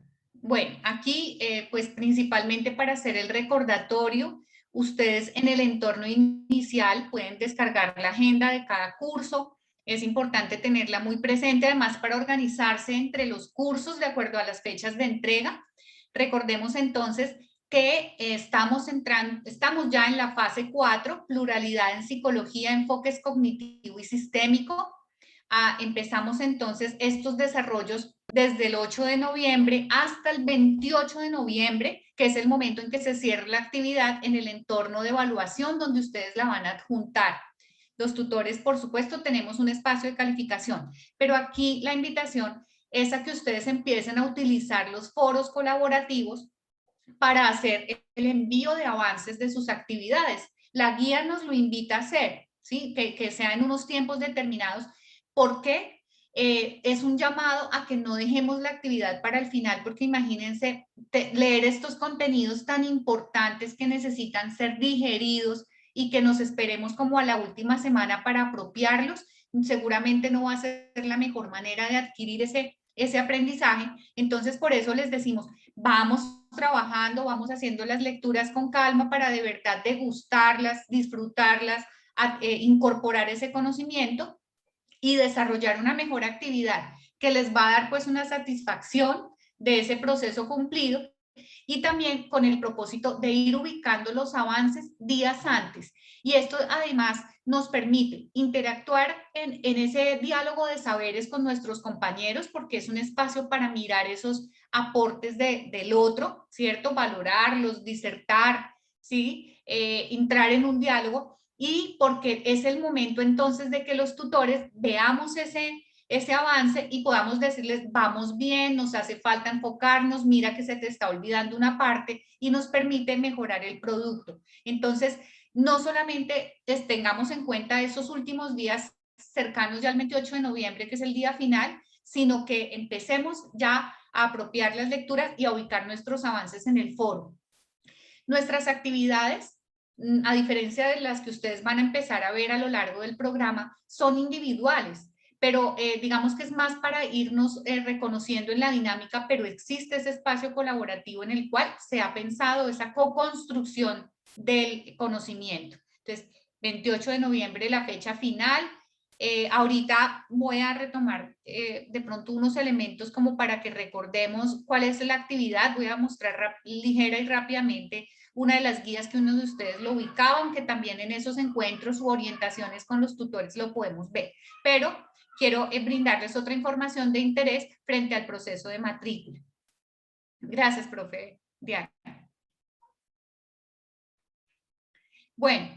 Bueno, aquí pues principalmente para hacer el recordatorio, Ustedes en el entorno inicial pueden descargar la agenda de cada curso. Es importante tenerla muy presente, además para organizarse entre los cursos de acuerdo a las fechas de entrega. Recordemos entonces que estamos ya en la fase 4, pluralidad en psicología, enfoques cognitivo y sistémico. Empezamos entonces estos desarrollos desde el 8 de noviembre hasta el 28 de noviembre, que es el momento en que se cierra la actividad en el entorno de evaluación donde ustedes la van a adjuntar. Los tutores, por supuesto, tenemos un espacio de calificación, pero aquí la invitación es a que ustedes empiecen a utilizar los foros colaborativos para hacer el envío de avances de sus actividades. La guía nos lo invita a hacer, ¿sí? Que sea en unos tiempos determinados. ¿Por qué? Es un llamado a que no dejemos la actividad para el final, porque imagínense leer estos contenidos tan importantes que necesitan ser digeridos y que nos esperemos como a la última semana para apropiarlos, seguramente no va a ser la mejor manera de adquirir ese aprendizaje. Entonces, por eso les decimos, vamos trabajando, vamos haciendo las lecturas con calma para de verdad degustarlas, disfrutarlas, incorporar ese conocimiento y desarrollar una mejor actividad que les va a dar pues una satisfacción de ese proceso cumplido y también con el propósito de ir ubicando los avances días antes. Y esto además nos permite interactuar en ese diálogo de saberes con nuestros compañeros, porque es un espacio para mirar esos aportes del otro, ¿cierto? Valorarlos, disertar, ¿sí? Entrar en un diálogo y porque es el momento entonces de que los tutores veamos ese avance y podamos decirles, vamos bien, nos hace falta enfocarnos, mira que se te está olvidando una parte y nos permite mejorar el producto. Entonces, no solamente tengamos en cuenta esos últimos días cercanos ya al 28 de noviembre, que es el día final, sino que empecemos ya a apropiar las lecturas y a ubicar nuestros avances en el foro. Nuestras actividades, a diferencia de las que ustedes van a empezar a ver a lo largo del programa, son individuales, pero digamos que es más para irnos reconociendo en la dinámica, pero existe ese espacio colaborativo en el cual se ha pensado esa co-construcción del conocimiento. Entonces, 28 de noviembre, la fecha final. Ahorita voy a retomar de pronto unos elementos como para que recordemos cuál es la actividad. Voy a mostrar ligera y rápidamente una de las guías que uno de ustedes lo ubicaba, aunque también en esos encuentros u orientaciones con los tutores lo podemos ver. Pero quiero brindarles otra información de interés frente al proceso de matrícula. Gracias, profe Diana. Bueno,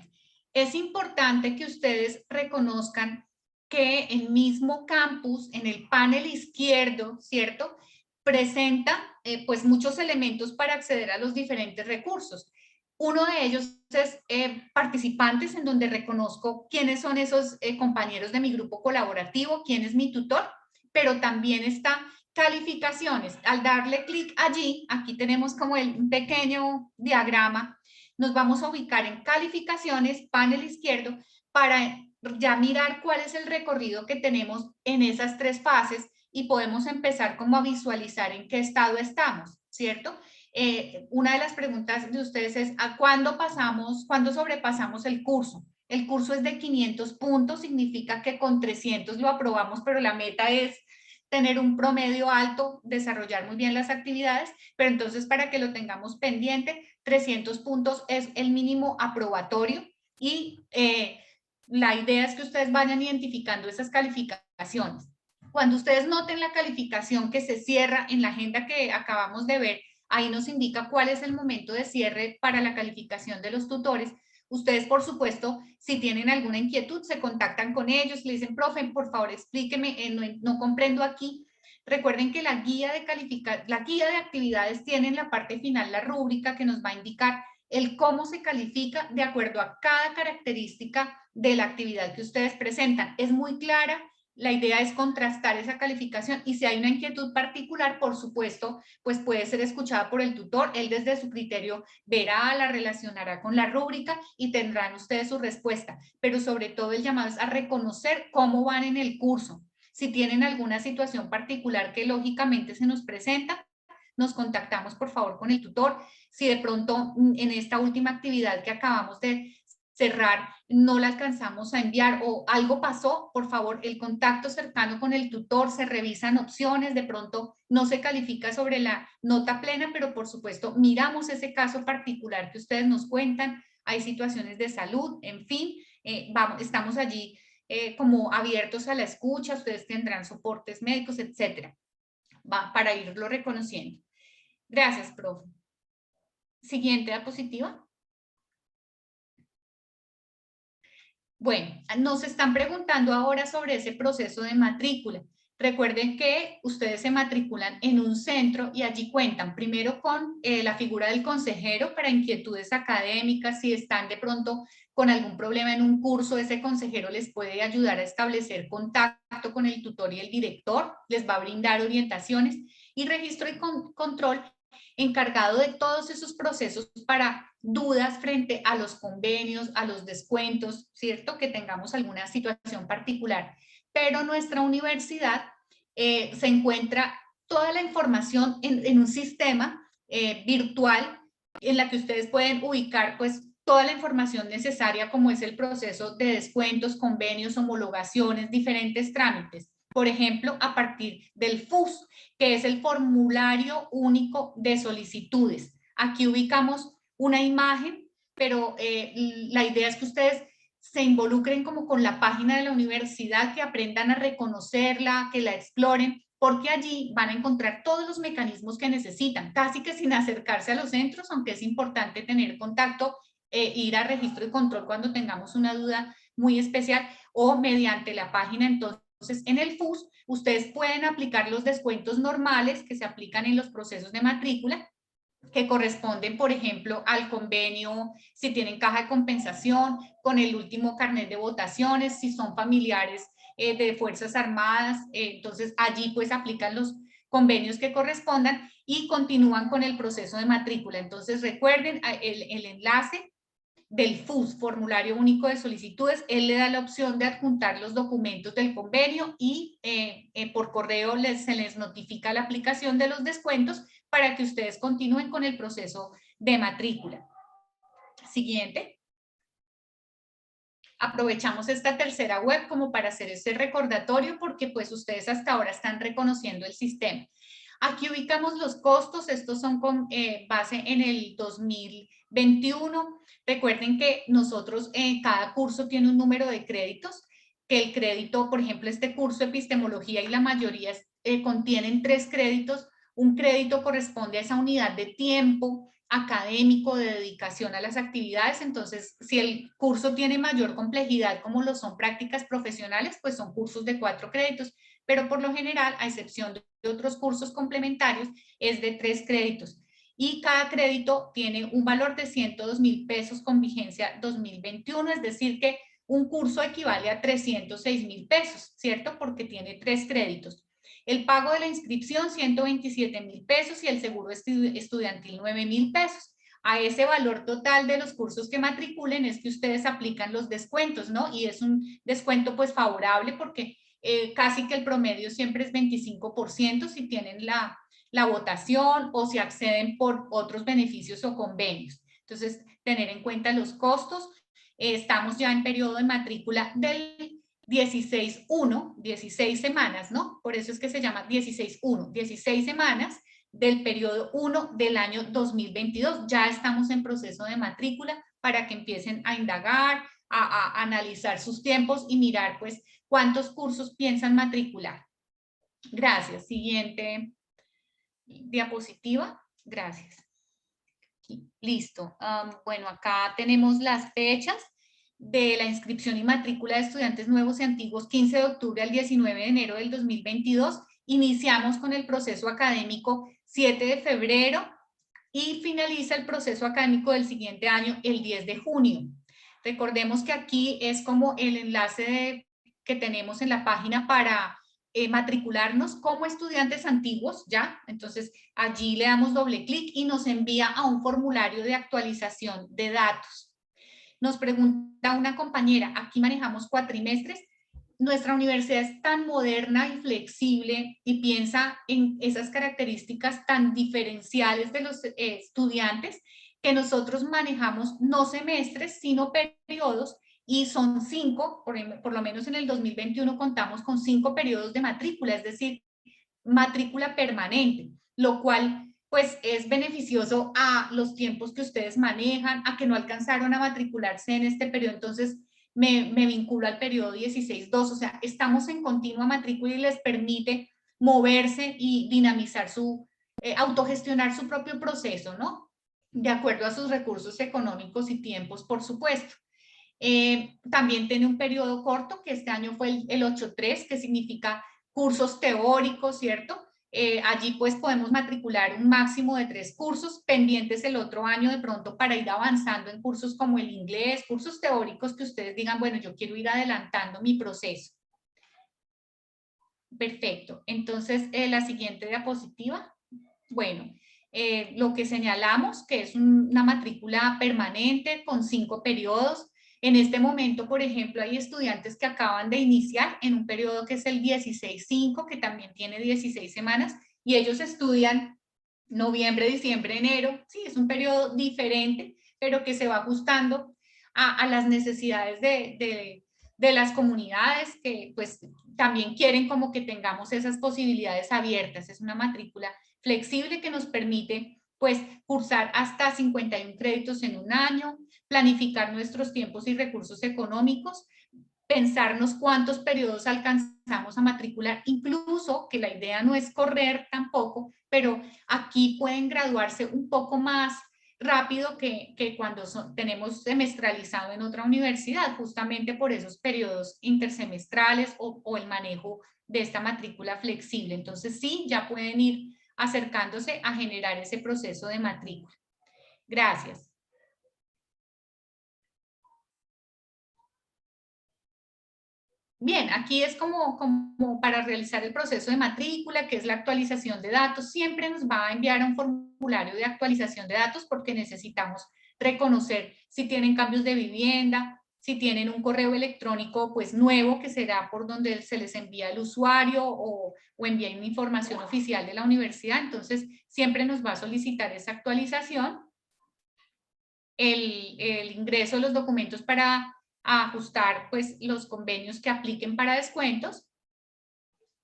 es importante que ustedes reconozcan que el mismo campus, en el panel izquierdo, ¿cierto?, presenta pues muchos elementos para acceder a los diferentes recursos. Uno de ellos es participantes, en donde reconozco quiénes son esos compañeros de mi grupo colaborativo, quién es mi tutor, pero también está calificaciones. Al darle clic allí, aquí tenemos como un pequeño diagrama, nos vamos a ubicar en calificaciones, panel izquierdo, para ya mirar cuál es el recorrido que tenemos en esas tres fases y podemos empezar como a visualizar en qué estado estamos, ¿cierto? Una de las preguntas de ustedes es, ¿a cuándo sobrepasamos el curso? El curso es de 500 puntos, significa que con 300 lo aprobamos, pero la meta es tener un promedio alto, desarrollar muy bien las actividades, pero entonces para que lo tengamos pendiente, 300 puntos es el mínimo aprobatorio y la idea es que ustedes vayan identificando esas calificaciones. Cuando ustedes noten la calificación que se cierra en la agenda que acabamos de ver, ahí nos indica cuál es el momento de cierre para la calificación de los tutores. Ustedes, por supuesto, si tienen alguna inquietud, se contactan con ellos, le dicen, profe, por favor, explíqueme, no comprendo aquí. Recuerden que la guía de actividades tiene en la parte final la rúbrica que nos va a indicar el cómo se califica de acuerdo a cada característica de la actividad que ustedes presentan. Es muy clara. La idea es contrastar esa calificación y si hay una inquietud particular, por supuesto, pues puede ser escuchada por el tutor. Él desde su criterio verá, la relacionará con la rúbrica y tendrán ustedes su respuesta. Pero sobre todo el llamado es a reconocer cómo van en el curso. Si tienen alguna situación particular que lógicamente se nos presenta, nos contactamos por favor con el tutor. Si de pronto en esta última actividad que acabamos de cerrar no la alcanzamos a enviar o algo pasó, por favor, el contacto cercano con el tutor, se revisan opciones, de pronto no se califica sobre la nota plena, pero por supuesto miramos ese caso particular que ustedes nos cuentan, hay situaciones de salud, en fin, estamos allí como abiertos a la escucha, ustedes tendrán soportes médicos, etcétera, para irlo reconociendo. Gracias, profe. Siguiente diapositiva. Bueno, nos están preguntando ahora sobre ese proceso de matrícula. Recuerden que ustedes se matriculan en un centro y allí cuentan primero con la figura del consejero para inquietudes académicas. Si están de pronto con algún problema en un curso, ese consejero les puede ayudar a establecer contacto con el tutor y el director, les va a brindar orientaciones, y registro y control encargado de todos esos procesos para dudas frente a los convenios, a los descuentos, ¿cierto? Que tengamos alguna situación particular. Pero nuestra universidad se encuentra toda la información en un sistema virtual en la que ustedes pueden ubicar pues toda la información necesaria, como es el proceso de descuentos, convenios, homologaciones, diferentes trámites. Por ejemplo, a partir del FUS, que es el formulario único de solicitudes. Aquí ubicamos una imagen, pero la idea es que ustedes se involucren como con la página de la universidad, que aprendan a reconocerla, que la exploren, porque allí van a encontrar todos los mecanismos que necesitan, casi que sin acercarse a los centros, aunque es importante tener contacto, ir a registro y control cuando tengamos una duda muy especial, o mediante la página. Entonces, en el FUS, ustedes pueden aplicar los descuentos normales que se aplican en los procesos de matrícula, que corresponden, por ejemplo, al convenio, si tienen caja de compensación, con el último carnet de votaciones, si son familiares de Fuerzas Armadas, entonces allí pues aplican los convenios que correspondan y continúan con el proceso de matrícula. Entonces recuerden el enlace del FUS, Formulario Único de Solicitudes, él le da la opción de adjuntar los documentos del convenio y por correo se les notifica la aplicación de los descuentos para que ustedes continúen con el proceso de matrícula. Siguiente. Aprovechamos esta tercera web como para hacer ese recordatorio porque pues ustedes hasta ahora están reconociendo el sistema. Aquí ubicamos los costos, estos son con base en el 2021. Recuerden que nosotros cada curso tiene un número de créditos, que el crédito, por ejemplo, este curso epistemología y la mayoría contienen 3 créditos. Un crédito corresponde a esa unidad de tiempo académico de dedicación a las actividades. Entonces, si el curso tiene mayor complejidad, como lo son prácticas profesionales, pues son cursos de 4 créditos, pero por lo general, a excepción de otros cursos complementarios, es de 3 créditos. Y cada crédito tiene un valor de 102.000 pesos con vigencia 2021, es decir que un curso equivale a 306.000 pesos, ¿cierto? Porque tiene 3 créditos. El pago de la inscripción, 127.000 pesos, y el seguro estudiantil, 9.000 pesos. A ese valor total de los cursos que matriculen es que ustedes aplican los descuentos, ¿no? Y es un descuento pues favorable porque casi que el promedio siempre es 25% si tienen la votación o si acceden por otros beneficios o convenios. Entonces, tener en cuenta los costos. Estamos ya en periodo de matrícula del 16-1, 16 semanas, ¿no? Por eso es que se llama 16-1, 16 semanas del periodo 1 del año 2022. Ya estamos en proceso de matrícula para que empiecen a indagar, a analizar sus tiempos y mirar, pues, cuántos cursos piensan matricular. Gracias. Siguiente diapositiva. Gracias. Listo. Bueno, acá tenemos las fechas de la inscripción y matrícula de estudiantes nuevos y antiguos, 15 de octubre al 19 de enero del 2022. Iniciamos con el proceso académico 7 de febrero y finaliza el proceso académico del siguiente año el 10 de junio. Recordemos que aquí es como el enlace que tenemos en la página para matricularnos como estudiantes antiguos, ¿ya? Entonces, allí le damos doble clic y nos envía a un formulario de actualización de datos. Nos pregunta una compañera, aquí manejamos cuatrimestres. nuestra universidad es tan moderna y flexible y piensa en esas características tan diferenciales de los estudiantes que nosotros manejamos no semestres, sino periodos, y son 5, por lo menos en el 2021 contamos con 5 periodos de matrícula, es decir, matrícula permanente, lo cual pues es beneficioso a los tiempos que ustedes manejan, a que no alcanzaron a matricularse en este periodo, entonces me vinculo al periodo 16-2, o sea, estamos en continua matrícula y les permite moverse y dinamizar autogestionar su propio proceso, ¿no? De acuerdo a sus recursos económicos y tiempos, por supuesto. También tiene un periodo corto, que este año fue el 8-3, que significa cursos teóricos, ¿cierto? Allí pues podemos matricular un máximo de 3 cursos, pendientes el otro año de pronto para ir avanzando en cursos como el inglés, cursos teóricos que ustedes digan, bueno, yo quiero ir adelantando mi proceso. Perfecto, entonces la siguiente diapositiva. Bueno, lo que señalamos que es una matrícula permanente con 5 periodos. En este momento, por ejemplo, hay estudiantes que acaban de iniciar en un periodo que es el 16-5, que también tiene 16 semanas, y ellos estudian noviembre, diciembre, enero. Sí, es un periodo diferente, pero que se va ajustando a las necesidades de las comunidades que pues también quieren como que tengamos esas posibilidades abiertas. Es una matrícula flexible que nos permite pues cursar hasta 51 créditos en un año, planificar nuestros tiempos y recursos económicos, pensarnos cuántos periodos alcanzamos a matricular, incluso que la idea no es correr tampoco, pero aquí pueden graduarse un poco más rápido que cuando tenemos semestralizado en otra universidad, justamente por esos periodos intersemestrales o el manejo de esta matrícula flexible. Entonces sí, ya pueden ir acercándose a generar ese proceso de matrícula. Gracias. Bien, aquí es como para realizar el proceso de matrícula, que es la actualización de datos. Siempre nos va a enviar un formulario de actualización de datos porque necesitamos reconocer si tienen cambios de vivienda, si tienen un correo electrónico pues nuevo, que será por donde se les envía el usuario o envía una información oficial de la universidad. Entonces, siempre nos va a solicitar esa actualización, el ingreso de los documentos para ajustar pues los convenios que apliquen para descuentos.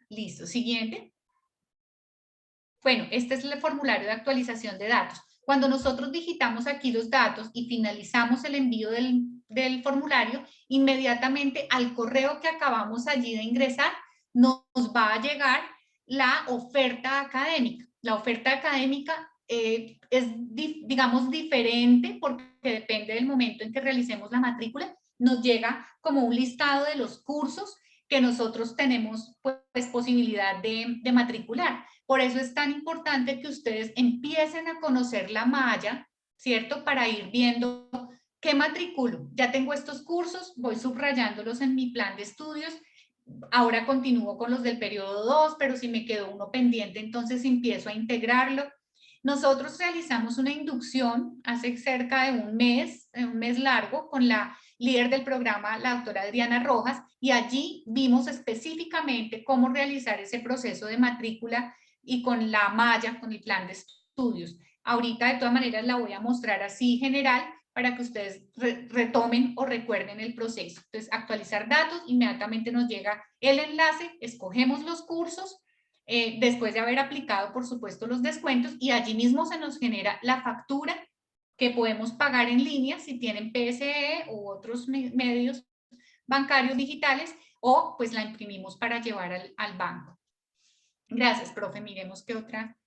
Listo, siguiente. Bueno, este es el formulario de actualización de datos. Cuando nosotros digitamos aquí los datos y finalizamos el envío del formulario, inmediatamente al correo que acabamos allí de ingresar, nos va a llegar la oferta académica. La oferta académica es, digamos, diferente porque depende del momento en que realicemos la matrícula. Nos llega como un listado de los cursos que nosotros tenemos pues posibilidad de matricular. Por eso es tan importante que ustedes empiecen a conocer la malla, ¿cierto? Para ir viendo qué matriculo. Ya tengo estos cursos, voy subrayándolos en mi plan de estudios. Ahora continúo con los del periodo 2, pero si me quedó uno pendiente, entonces empiezo a integrarlo. Nosotros realizamos una inducción hace cerca de un mes largo, con la líder del programa, la doctora Adriana Rojas, y allí vimos específicamente cómo realizar ese proceso de matrícula y con la malla, con el plan de estudios. Ahorita de todas maneras la voy a mostrar así general para que ustedes retomen o recuerden el proceso. Entonces, actualizar datos, inmediatamente nos llega el enlace, escogemos los cursos, después de haber aplicado, por supuesto, los descuentos, y allí mismo se nos genera la factura que podemos pagar en línea si tienen PSE u otros medios bancarios digitales, o pues la imprimimos para llevar al banco. Gracias, profe. Miremos qué otra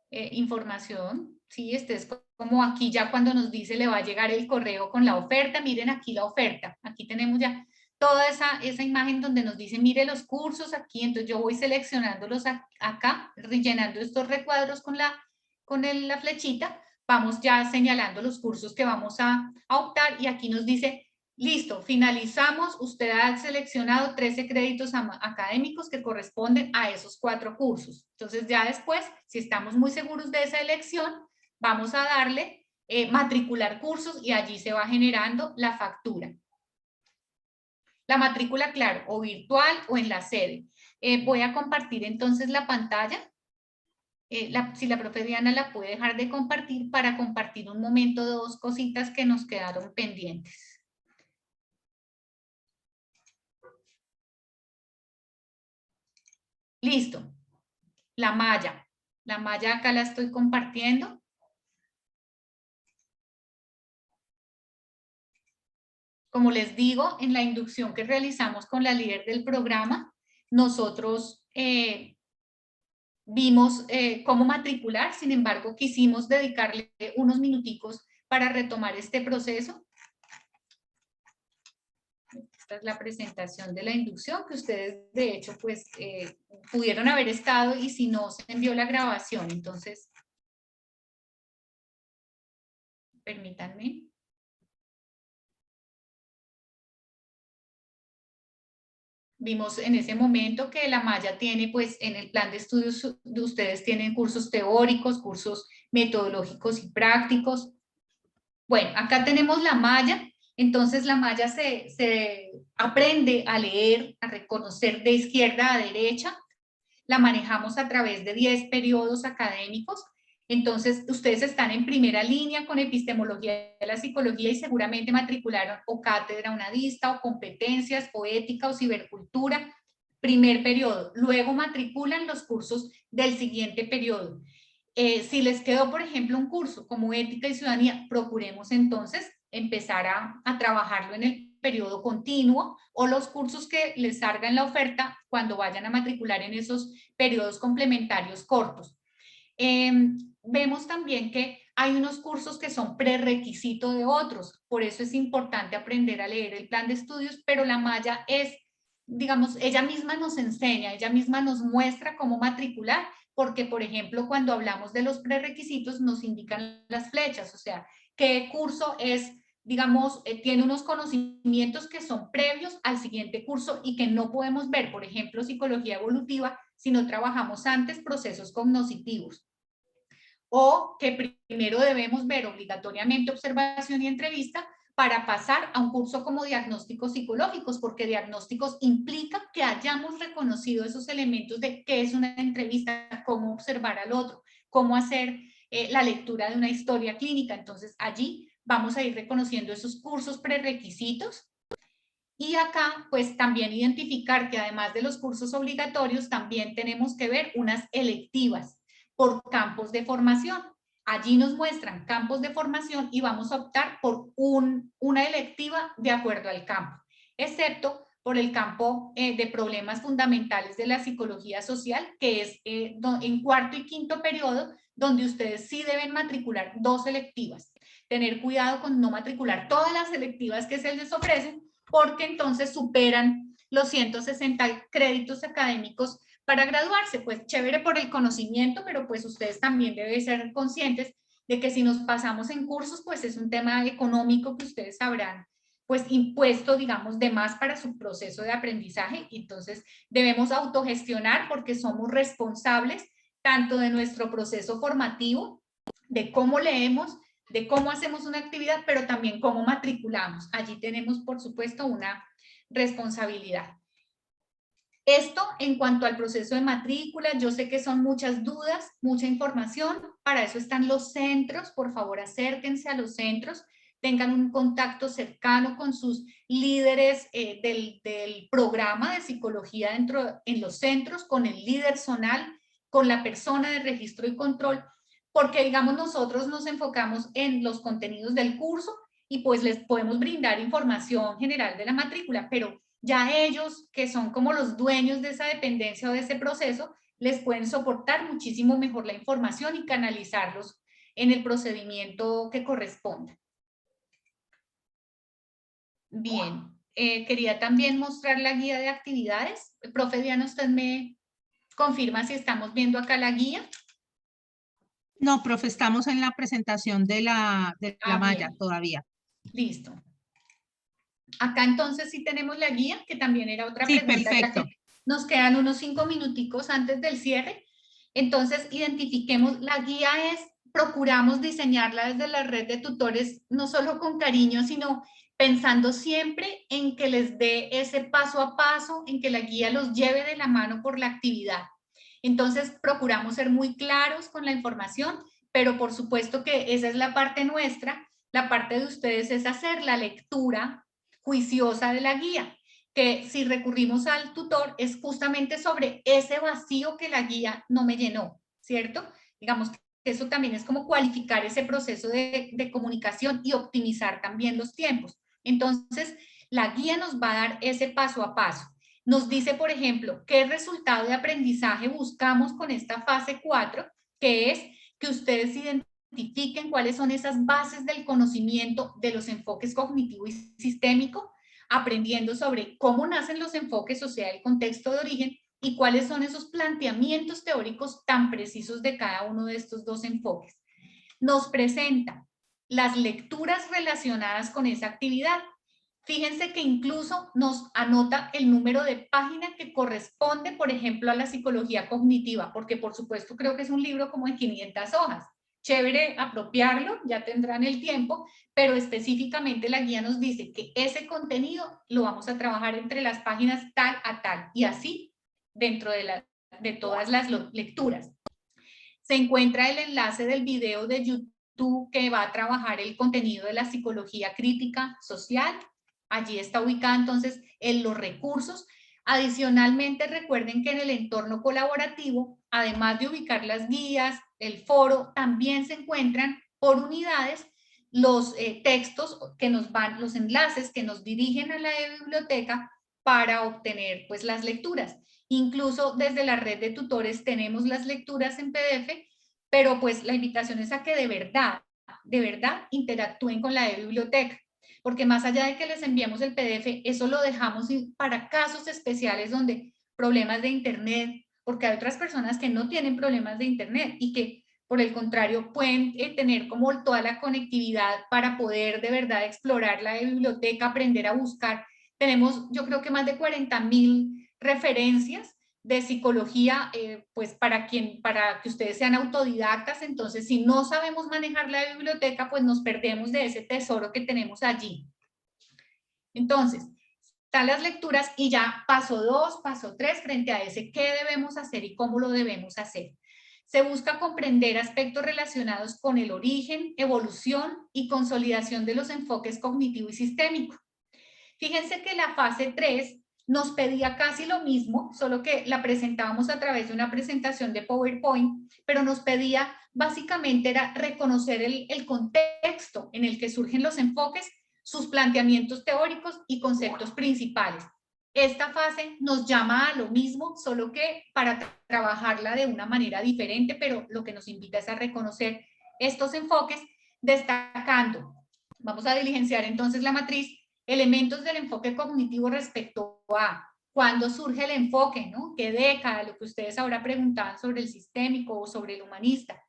información. Sí, este es como aquí ya cuando nos dice le va a llegar el correo con la oferta. Miren aquí la oferta. Aquí tenemos ya toda esa imagen donde nos dice mire los cursos aquí. Entonces yo voy seleccionándolos acá, rellenando estos recuadros con la flechita. Vamos ya señalando los cursos que vamos a optar y aquí nos dice listo, finalizamos, usted ha seleccionado 13 créditos académicos que corresponden a esos 4 cursos. Entonces ya después, si estamos muy seguros de esa elección, vamos a darle matricular cursos y allí se va generando la factura. La matrícula, claro, o virtual o en la sede. Voy a compartir entonces la pantalla. Si la profe Diana la puede dejar de compartir para compartir un momento dos cositas que nos quedaron pendientes. Listo. La malla. La malla acá la estoy compartiendo. Como les digo, en la inducción que realizamos con la líder del programa, nosotros vimos cómo matricular, sin embargo, quisimos dedicarle unos minuticos para retomar este proceso. Esta es la presentación de la inducción, que ustedes, de hecho, pues, pudieron haber estado y si no, se envió la grabación. Entonces, permítanme. Vimos en ese momento que la malla tiene, pues, en el plan de estudios de ustedes tienen cursos teóricos, cursos metodológicos y prácticos. Bueno, acá tenemos la malla. Entonces la malla se aprende a leer, a reconocer de izquierda a derecha. La manejamos a través de 10 periodos académicos. Entonces, ustedes están en primera línea con epistemología de la psicología y seguramente matricularon o cátedra unadista o competencias o ética o cibercultura, primer periodo. Luego matriculan los cursos del siguiente periodo. Si les quedó, por ejemplo, un curso como ética y ciudadanía, procuremos entonces empezar a trabajarlo en el periodo continuo o los cursos que les salga en la oferta cuando vayan a matricular en esos periodos complementarios cortos. Vemos también que hay unos cursos que son prerequisito de otros, por eso es importante aprender a leer el plan de estudios, pero la malla es, digamos, ella misma nos enseña, ella misma nos muestra cómo matricular, porque, por ejemplo, cuando hablamos de los prerequisitos nos indican las flechas, o sea, qué curso es, digamos, tiene unos conocimientos que son previos al siguiente curso y que no podemos ver, por ejemplo, psicología evolutiva, si no trabajamos antes procesos cognitivos. O que primero debemos ver obligatoriamente observación y entrevista para pasar a un curso como diagnósticos psicológicos, porque diagnósticos implica que hayamos reconocido esos elementos de qué es una entrevista, cómo observar al otro, cómo hacer la lectura de una historia clínica. Entonces allí vamos a ir reconociendo esos cursos prerequisitos. Y acá, pues también identificar que además de los cursos obligatorios, también tenemos que ver unas electivas por campos de formación. Allí nos muestran campos de formación y vamos a optar por una electiva de acuerdo al campo, excepto por el campo de problemas fundamentales de la psicología social, que es en cuarto y quinto periodo, donde ustedes sí deben matricular 2 electivas. Tener cuidado con no matricular todas las electivas que se les ofrecen, porque entonces superan los 160 créditos académicos para graduarse. Pues chévere por el conocimiento, pero pues ustedes también deben ser conscientes de que si nos pasamos en cursos, pues es un tema económico que ustedes sabrán, pues impuesto, digamos, de más para su proceso de aprendizaje. Entonces debemos autogestionar porque somos responsables tanto de nuestro proceso formativo, de cómo leemos, de cómo hacemos una actividad, pero también cómo matriculamos. Allí tenemos, por supuesto, una responsabilidad. Esto en cuanto al proceso de matrícula, yo sé que son muchas dudas, mucha información, para eso están los centros, por favor acérquense a los centros, tengan un contacto cercano con sus líderes del programa de psicología en los centros, con el líder zonal, con la persona de registro y control, porque digamos nosotros nos enfocamos en los contenidos del curso y pues les podemos brindar información general de la matrícula, pero ya ellos, que son como los dueños de esa dependencia o de ese proceso, les pueden soportar muchísimo mejor la información y canalizarlos en el procedimiento que corresponda. Bien, quería también mostrar la guía de actividades. Profe Diana, ¿usted me confirma si estamos viendo acá la guía? No, profe, estamos en la presentación de la malla bien. todavía. Listo. Acá entonces sí tenemos la guía, que también era otra pregunta. Perfecto. Ya que nos quedan unos 5 minuticos antes del cierre. Entonces, identifiquemos, la guía procuramos diseñarla desde la red de tutores, no solo con cariño, sino pensando siempre en que les dé ese paso a paso, en que la guía los lleve de la mano por la actividad. Entonces, procuramos ser muy claros con la información, pero por supuesto que esa es la parte nuestra. La parte de ustedes es hacer la lectura juiciosa de la guía, que si recurrimos al tutor es justamente sobre ese vacío que la guía no me llenó, ¿cierto? Digamos que eso también es como cualificar ese proceso de comunicación y optimizar también los tiempos. Entonces, la guía nos va a dar ese paso a paso. Nos dice, por ejemplo, qué resultado de aprendizaje buscamos con esta fase 4, que es que ustedes identifiquen cuáles son esas bases del conocimiento de los enfoques cognitivo y sistémico, aprendiendo sobre cómo nacen los enfoques, o sea, el contexto de origen, y cuáles son esos planteamientos teóricos tan precisos de cada uno de estos dos enfoques. Nos presenta las lecturas relacionadas con esa actividad. Fíjense que incluso nos anota el número de página que corresponde, por ejemplo, a la psicología cognitiva, porque por supuesto creo que es un libro como de 500 hojas. Chévere apropiarlo, ya tendrán el tiempo, pero específicamente la guía nos dice que ese contenido lo vamos a trabajar entre las páginas tal a tal, y así dentro de todas las lecturas. Se encuentra el enlace del video de YouTube que va a trabajar el contenido de la psicología crítica social. Allí está ubicada entonces en los recursos. Adicionalmente, recuerden que en el entorno colaborativo, además de ubicar las guías, el foro, también se encuentran por unidades los textos que nos van, los enlaces que nos dirigen a la biblioteca para obtener pues las lecturas. Incluso desde la red de tutores tenemos las lecturas en PDF, pero pues la invitación es a que de verdad interactúen con la biblioteca, porque más allá de que les enviemos el PDF, eso lo dejamos para casos especiales donde problemas de internet, porque hay otras personas que no tienen problemas de internet y que por el contrario pueden tener como toda la conectividad para poder de verdad explorar la biblioteca, aprender a buscar. Tenemos yo creo que más de 40.000 referencias de psicología, pues para que ustedes sean autodidactas. Entonces, si no sabemos manejar la biblioteca, pues nos perdemos de ese tesoro que tenemos allí. Entonces, están las lecturas y ya paso 2, paso 3, frente a ese, ¿qué debemos hacer y cómo lo debemos hacer? Se busca comprender aspectos relacionados con el origen, evolución y consolidación de los enfoques cognitivo y sistémico. Fíjense que la fase 3 nos pedía casi lo mismo, solo que la presentábamos a través de una presentación de PowerPoint, pero nos pedía básicamente era reconocer el contexto en el que surgen los enfoques, sus planteamientos teóricos y conceptos principales. Esta fase nos llama a lo mismo, solo que para trabajarla de una manera diferente, pero lo que nos invita es a reconocer estos enfoques, destacando. Vamos a diligenciar entonces la matriz, elementos del enfoque cognitivo respecto a cuándo surge el enfoque, ¿no? ¿Qué década? Lo que ustedes ahora preguntaban sobre el sistémico o sobre el humanista.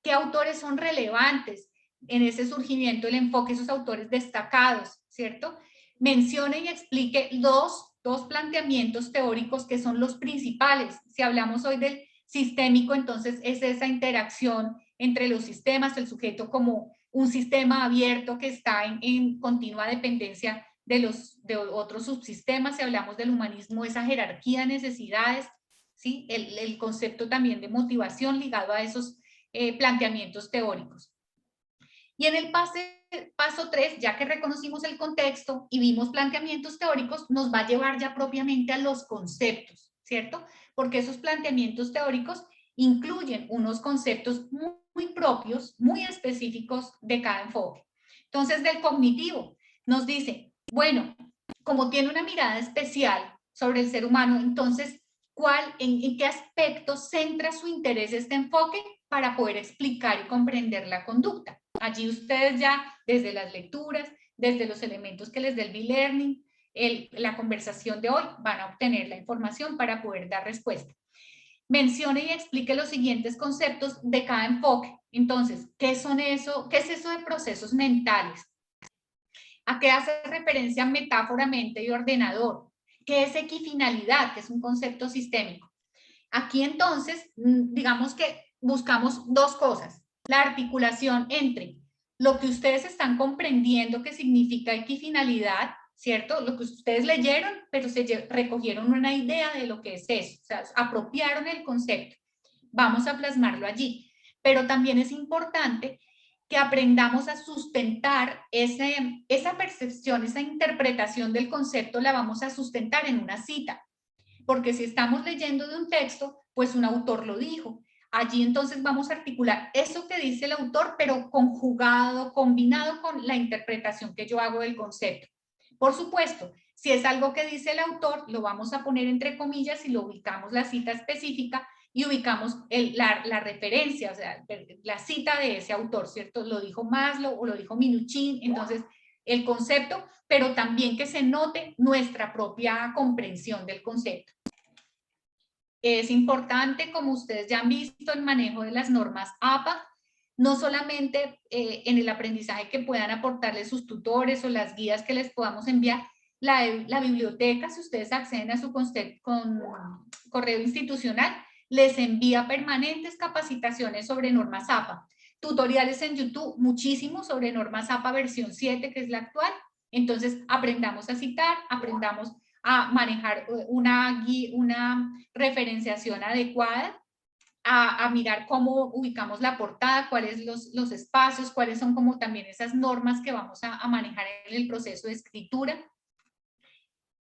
¿Qué autores son relevantes en ese surgimiento del enfoque, esos autores destacados, ¿cierto? Mencione y explique dos planteamientos teóricos que son los principales. Si hablamos hoy del sistémico, entonces es esa interacción entre los sistemas, el sujeto como un sistema abierto que está en continua dependencia de otros subsistemas. Si hablamos del humanismo, esa jerarquía de necesidades, ¿sí? El concepto también de motivación ligado a esos planteamientos teóricos. Y en el paso 3, ya que reconocimos el contexto y vimos planteamientos teóricos, nos va a llevar ya propiamente a los conceptos, ¿cierto? Porque esos planteamientos teóricos incluyen unos conceptos muy propios, muy específicos de cada enfoque. Entonces, del cognitivo, nos dice, bueno, como tiene una mirada especial sobre el ser humano, entonces, en qué aspectos centra su interés este enfoque para poder explicar y comprender la conducta? Allí ustedes ya, desde las lecturas, desde los elementos que les dé el B-Learning, la conversación de hoy, van a obtener la información para poder dar respuesta. Mencione y explique los siguientes conceptos de cada enfoque. Entonces, ¿qué es eso de procesos mentales? ¿A qué hace referencia metáfora, mente y ordenador? ¿Qué es equifinalidad? Que es un concepto sistémico. Aquí entonces, digamos que buscamos dos cosas. La articulación entre lo que ustedes están comprendiendo que significa equifinalidad, ¿cierto? Lo que ustedes leyeron, pero se recogieron una idea de lo que es eso, o sea, apropiaron el concepto. Vamos a plasmarlo allí. Pero también es importante que aprendamos a sustentar esa percepción, esa interpretación del concepto, la vamos a sustentar en una cita. Porque si estamos leyendo de un texto, pues un autor lo dijo. Allí entonces vamos a articular eso que dice el autor, pero conjugado, combinado con la interpretación que yo hago del concepto. Por supuesto, si es algo que dice el autor, lo vamos a poner entre comillas y lo ubicamos la cita específica y ubicamos la referencia, o sea, la cita de ese autor, ¿cierto? Lo dijo Maslow o lo dijo Minuchin, entonces el concepto, pero también que se note nuestra propia comprensión del concepto. Es importante, como ustedes ya han visto, el manejo de las normas APA, no solamente en el aprendizaje que puedan aportarles sus tutores o las guías que les podamos enviar, la biblioteca, si ustedes acceden a su correo institucional, les envía permanentes capacitaciones sobre normas APA. Tutoriales en YouTube, muchísimos sobre normas APA versión 7, que es la actual. Entonces, aprendamos a citar, aprendamos a manejar una referenciación adecuada, a mirar cómo ubicamos la portada, cuáles los espacios, cuáles son como también esas normas que vamos a manejar en el proceso de escritura.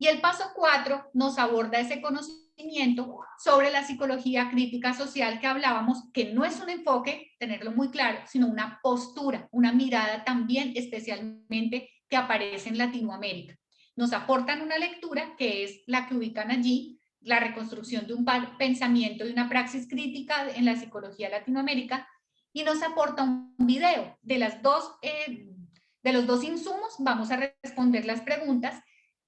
Y el paso 4 nos aborda ese conocimiento sobre la psicología crítica social que hablábamos, que no es un enfoque, tenerlo muy claro, sino una postura, una mirada también especialmente que aparece en Latinoamérica. Nos aportan una lectura que es la que ubican allí, la reconstrucción de un pensamiento y una praxis crítica en la psicología Latinoamérica, y nos aporta un video de los dos insumos. Vamos a responder las preguntas.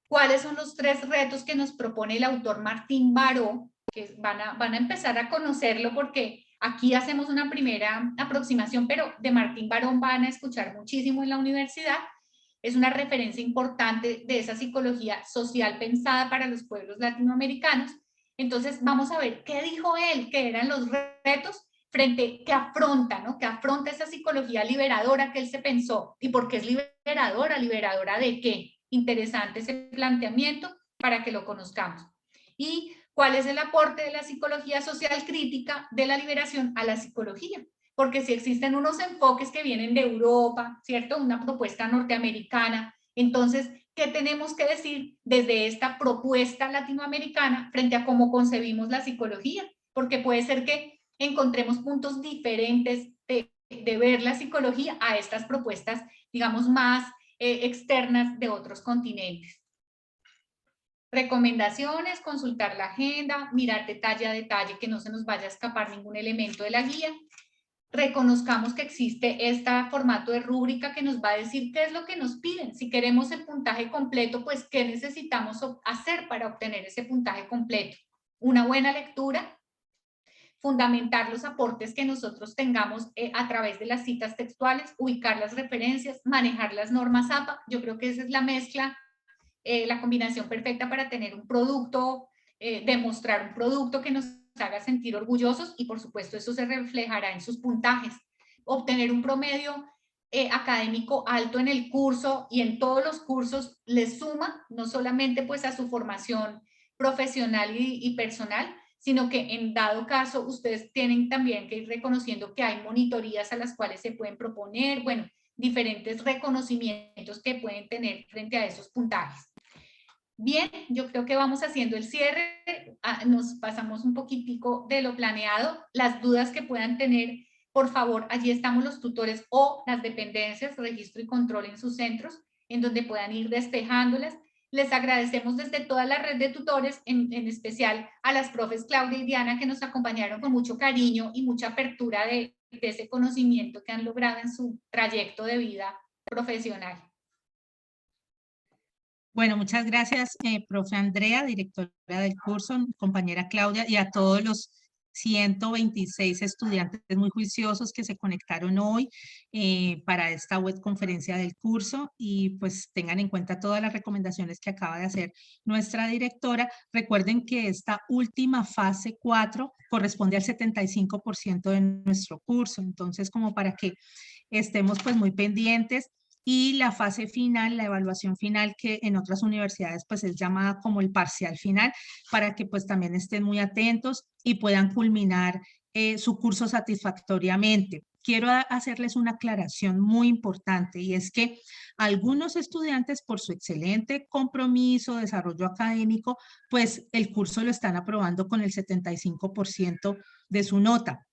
¿Cuáles son los 3 retos que nos propone el autor Martín Baró? Que van a empezar a conocerlo porque aquí hacemos una primera aproximación, pero de Martín Baró van a escuchar muchísimo en la universidad. Es una referencia importante de esa psicología social pensada para los pueblos latinoamericanos. Entonces vamos a ver qué dijo él, que eran los retos que afronta, ¿no? Que afronta esa psicología liberadora que él se pensó. ¿Y por qué es liberadora? ¿Liberadora de qué? Interesante ese planteamiento para que lo conozcamos. ¿Y cuál es el aporte de la psicología social crítica de la liberación a la psicología? Porque si existen unos enfoques que vienen de Europa, ¿cierto? Una propuesta norteamericana, entonces, ¿qué tenemos que decir desde esta propuesta latinoamericana frente a cómo concebimos la psicología? Porque puede ser que encontremos puntos diferentes de ver la psicología a estas propuestas, digamos, más externas de otros continentes. Recomendaciones: consultar la agenda, mirar detalle a detalle que no se nos vaya a escapar ningún elemento de la guía. Reconozcamos que existe este formato de rúbrica que nos va a decir qué es lo que nos piden. Si queremos el puntaje completo, pues qué necesitamos hacer para obtener ese puntaje completo. Una buena lectura, fundamentar los aportes que nosotros tengamos a través de las citas textuales, ubicar las referencias, manejar las normas APA. Yo creo que esa es la mezcla, la combinación perfecta para tener un producto, demostrar un producto que nos haga sentir orgullosos, y por supuesto eso se reflejará en sus puntajes. Obtener un promedio académico alto en el curso y en todos los cursos les suma, no solamente pues a su formación profesional y personal, sino que en dado caso ustedes tienen también que ir reconociendo que hay monitorías a las cuales se pueden proponer, bueno, diferentes reconocimientos que pueden tener frente a esos puntajes. Bien, yo creo que vamos haciendo el cierre, nos pasamos un poquitico de lo planeado. Las dudas que puedan tener, por favor, allí estamos los tutores o las dependencias, registro y control en sus centros, en donde puedan ir despejándolas. Les agradecemos desde toda la red de tutores, en especial a las profes Claudia y Diana, que nos acompañaron con mucho cariño y mucha apertura de ese conocimiento que han logrado en su trayecto de vida profesional. Bueno, muchas gracias, profe Andrea, directora del curso, compañera Claudia, y a todos los 126 estudiantes muy juiciosos que se conectaron hoy para esta web conferencia del curso, y pues tengan en cuenta todas las recomendaciones que acaba de hacer nuestra directora. Recuerden que esta última fase 4 corresponde al 75% de nuestro curso, entonces como para que estemos pues muy pendientes. Y la fase final, la evaluación final, que en otras universidades pues es llamada como el parcial final, para que pues también estén muy atentos y puedan culminar su curso satisfactoriamente. Quiero hacerles una aclaración muy importante, y es que algunos estudiantes, por su excelente compromiso, desarrollo académico, pues el curso lo están aprobando con el 75% de su nota.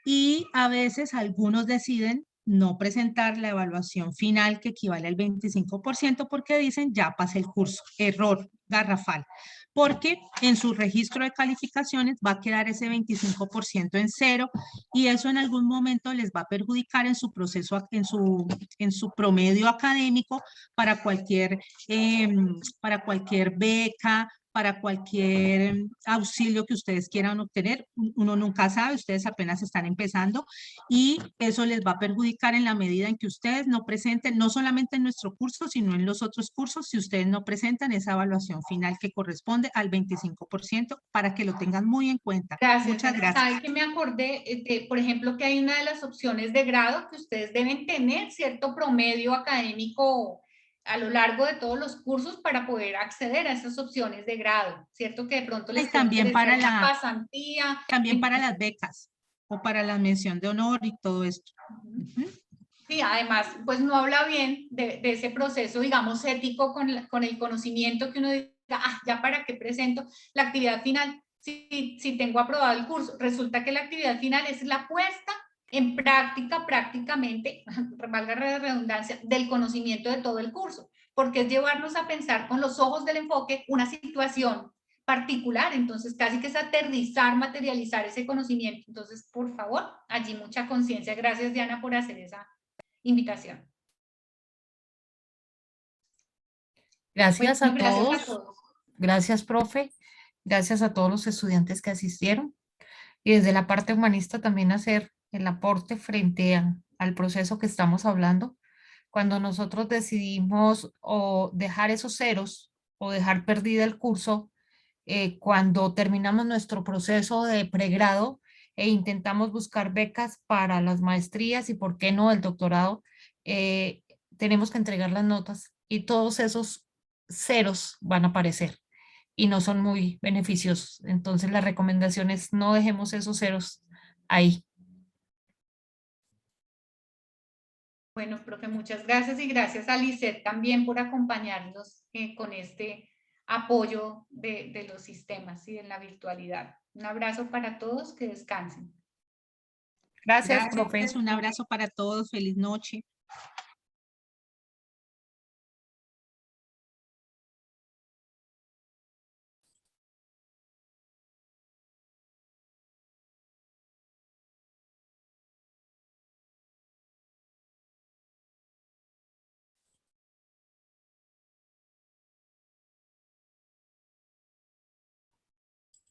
Y a veces algunos deciden no presentar la evaluación final, que equivale al 25%, porque dicen ya pasé el curso. Error garrafal, porque en su registro de calificaciones va a quedar ese 25% en cero, y eso en algún momento les va a perjudicar en su proceso, en su promedio académico para cualquier beca, para cualquier auxilio que ustedes quieran obtener. Uno nunca sabe, ustedes apenas están empezando, y eso les va a perjudicar en la medida en que ustedes no presenten, no solamente en nuestro curso, sino en los otros cursos, si ustedes no presentan esa evaluación final que corresponde al 25%, para que lo tengan muy en cuenta. Gracias. Muchas gracias. ¿Sabe que me acordé, por ejemplo, que hay una de las opciones de grado que ustedes deben tener cierto promedio académico a lo largo de todos los cursos para poder acceder a esas opciones de grado, ¿cierto? Que de pronto les puede interesar una pasantía. También para las becas o para la mención de honor y todo esto. Sí, además, pues no habla bien de ese proceso, digamos, ético con el conocimiento que uno diga, ya para qué presento la actividad final, si tengo aprobado el curso. Resulta que la actividad final es la puesta en práctica, prácticamente, valga la redundancia, del conocimiento de todo el curso, porque es llevarnos a pensar con los ojos del enfoque una situación particular. Entonces casi que es aterrizar, materializar ese conocimiento. Entonces, por favor, allí mucha conciencia. Gracias, Diana, por hacer esa invitación. Gracias Bueno, a gracias todos. a todos. Gracias, profe. Gracias a todos los estudiantes que asistieron. Y desde la parte humanista también hacer el aporte frente al proceso que estamos hablando. Cuando nosotros decidimos o dejar esos ceros o dejar perdida el curso, cuando terminamos nuestro proceso de pregrado e intentamos buscar becas para las maestrías y, por qué no, el doctorado, tenemos que entregar las notas y todos esos ceros van a aparecer y no son muy beneficiosos. Entonces la recomendación es no dejemos esos ceros ahí. Bueno, profe, muchas gracias, y gracias a Lisset también por acompañarnos con este apoyo de los sistemas y de la virtualidad. Un abrazo para todos, que descansen. Gracias, profe. Un abrazo para todos, feliz noche.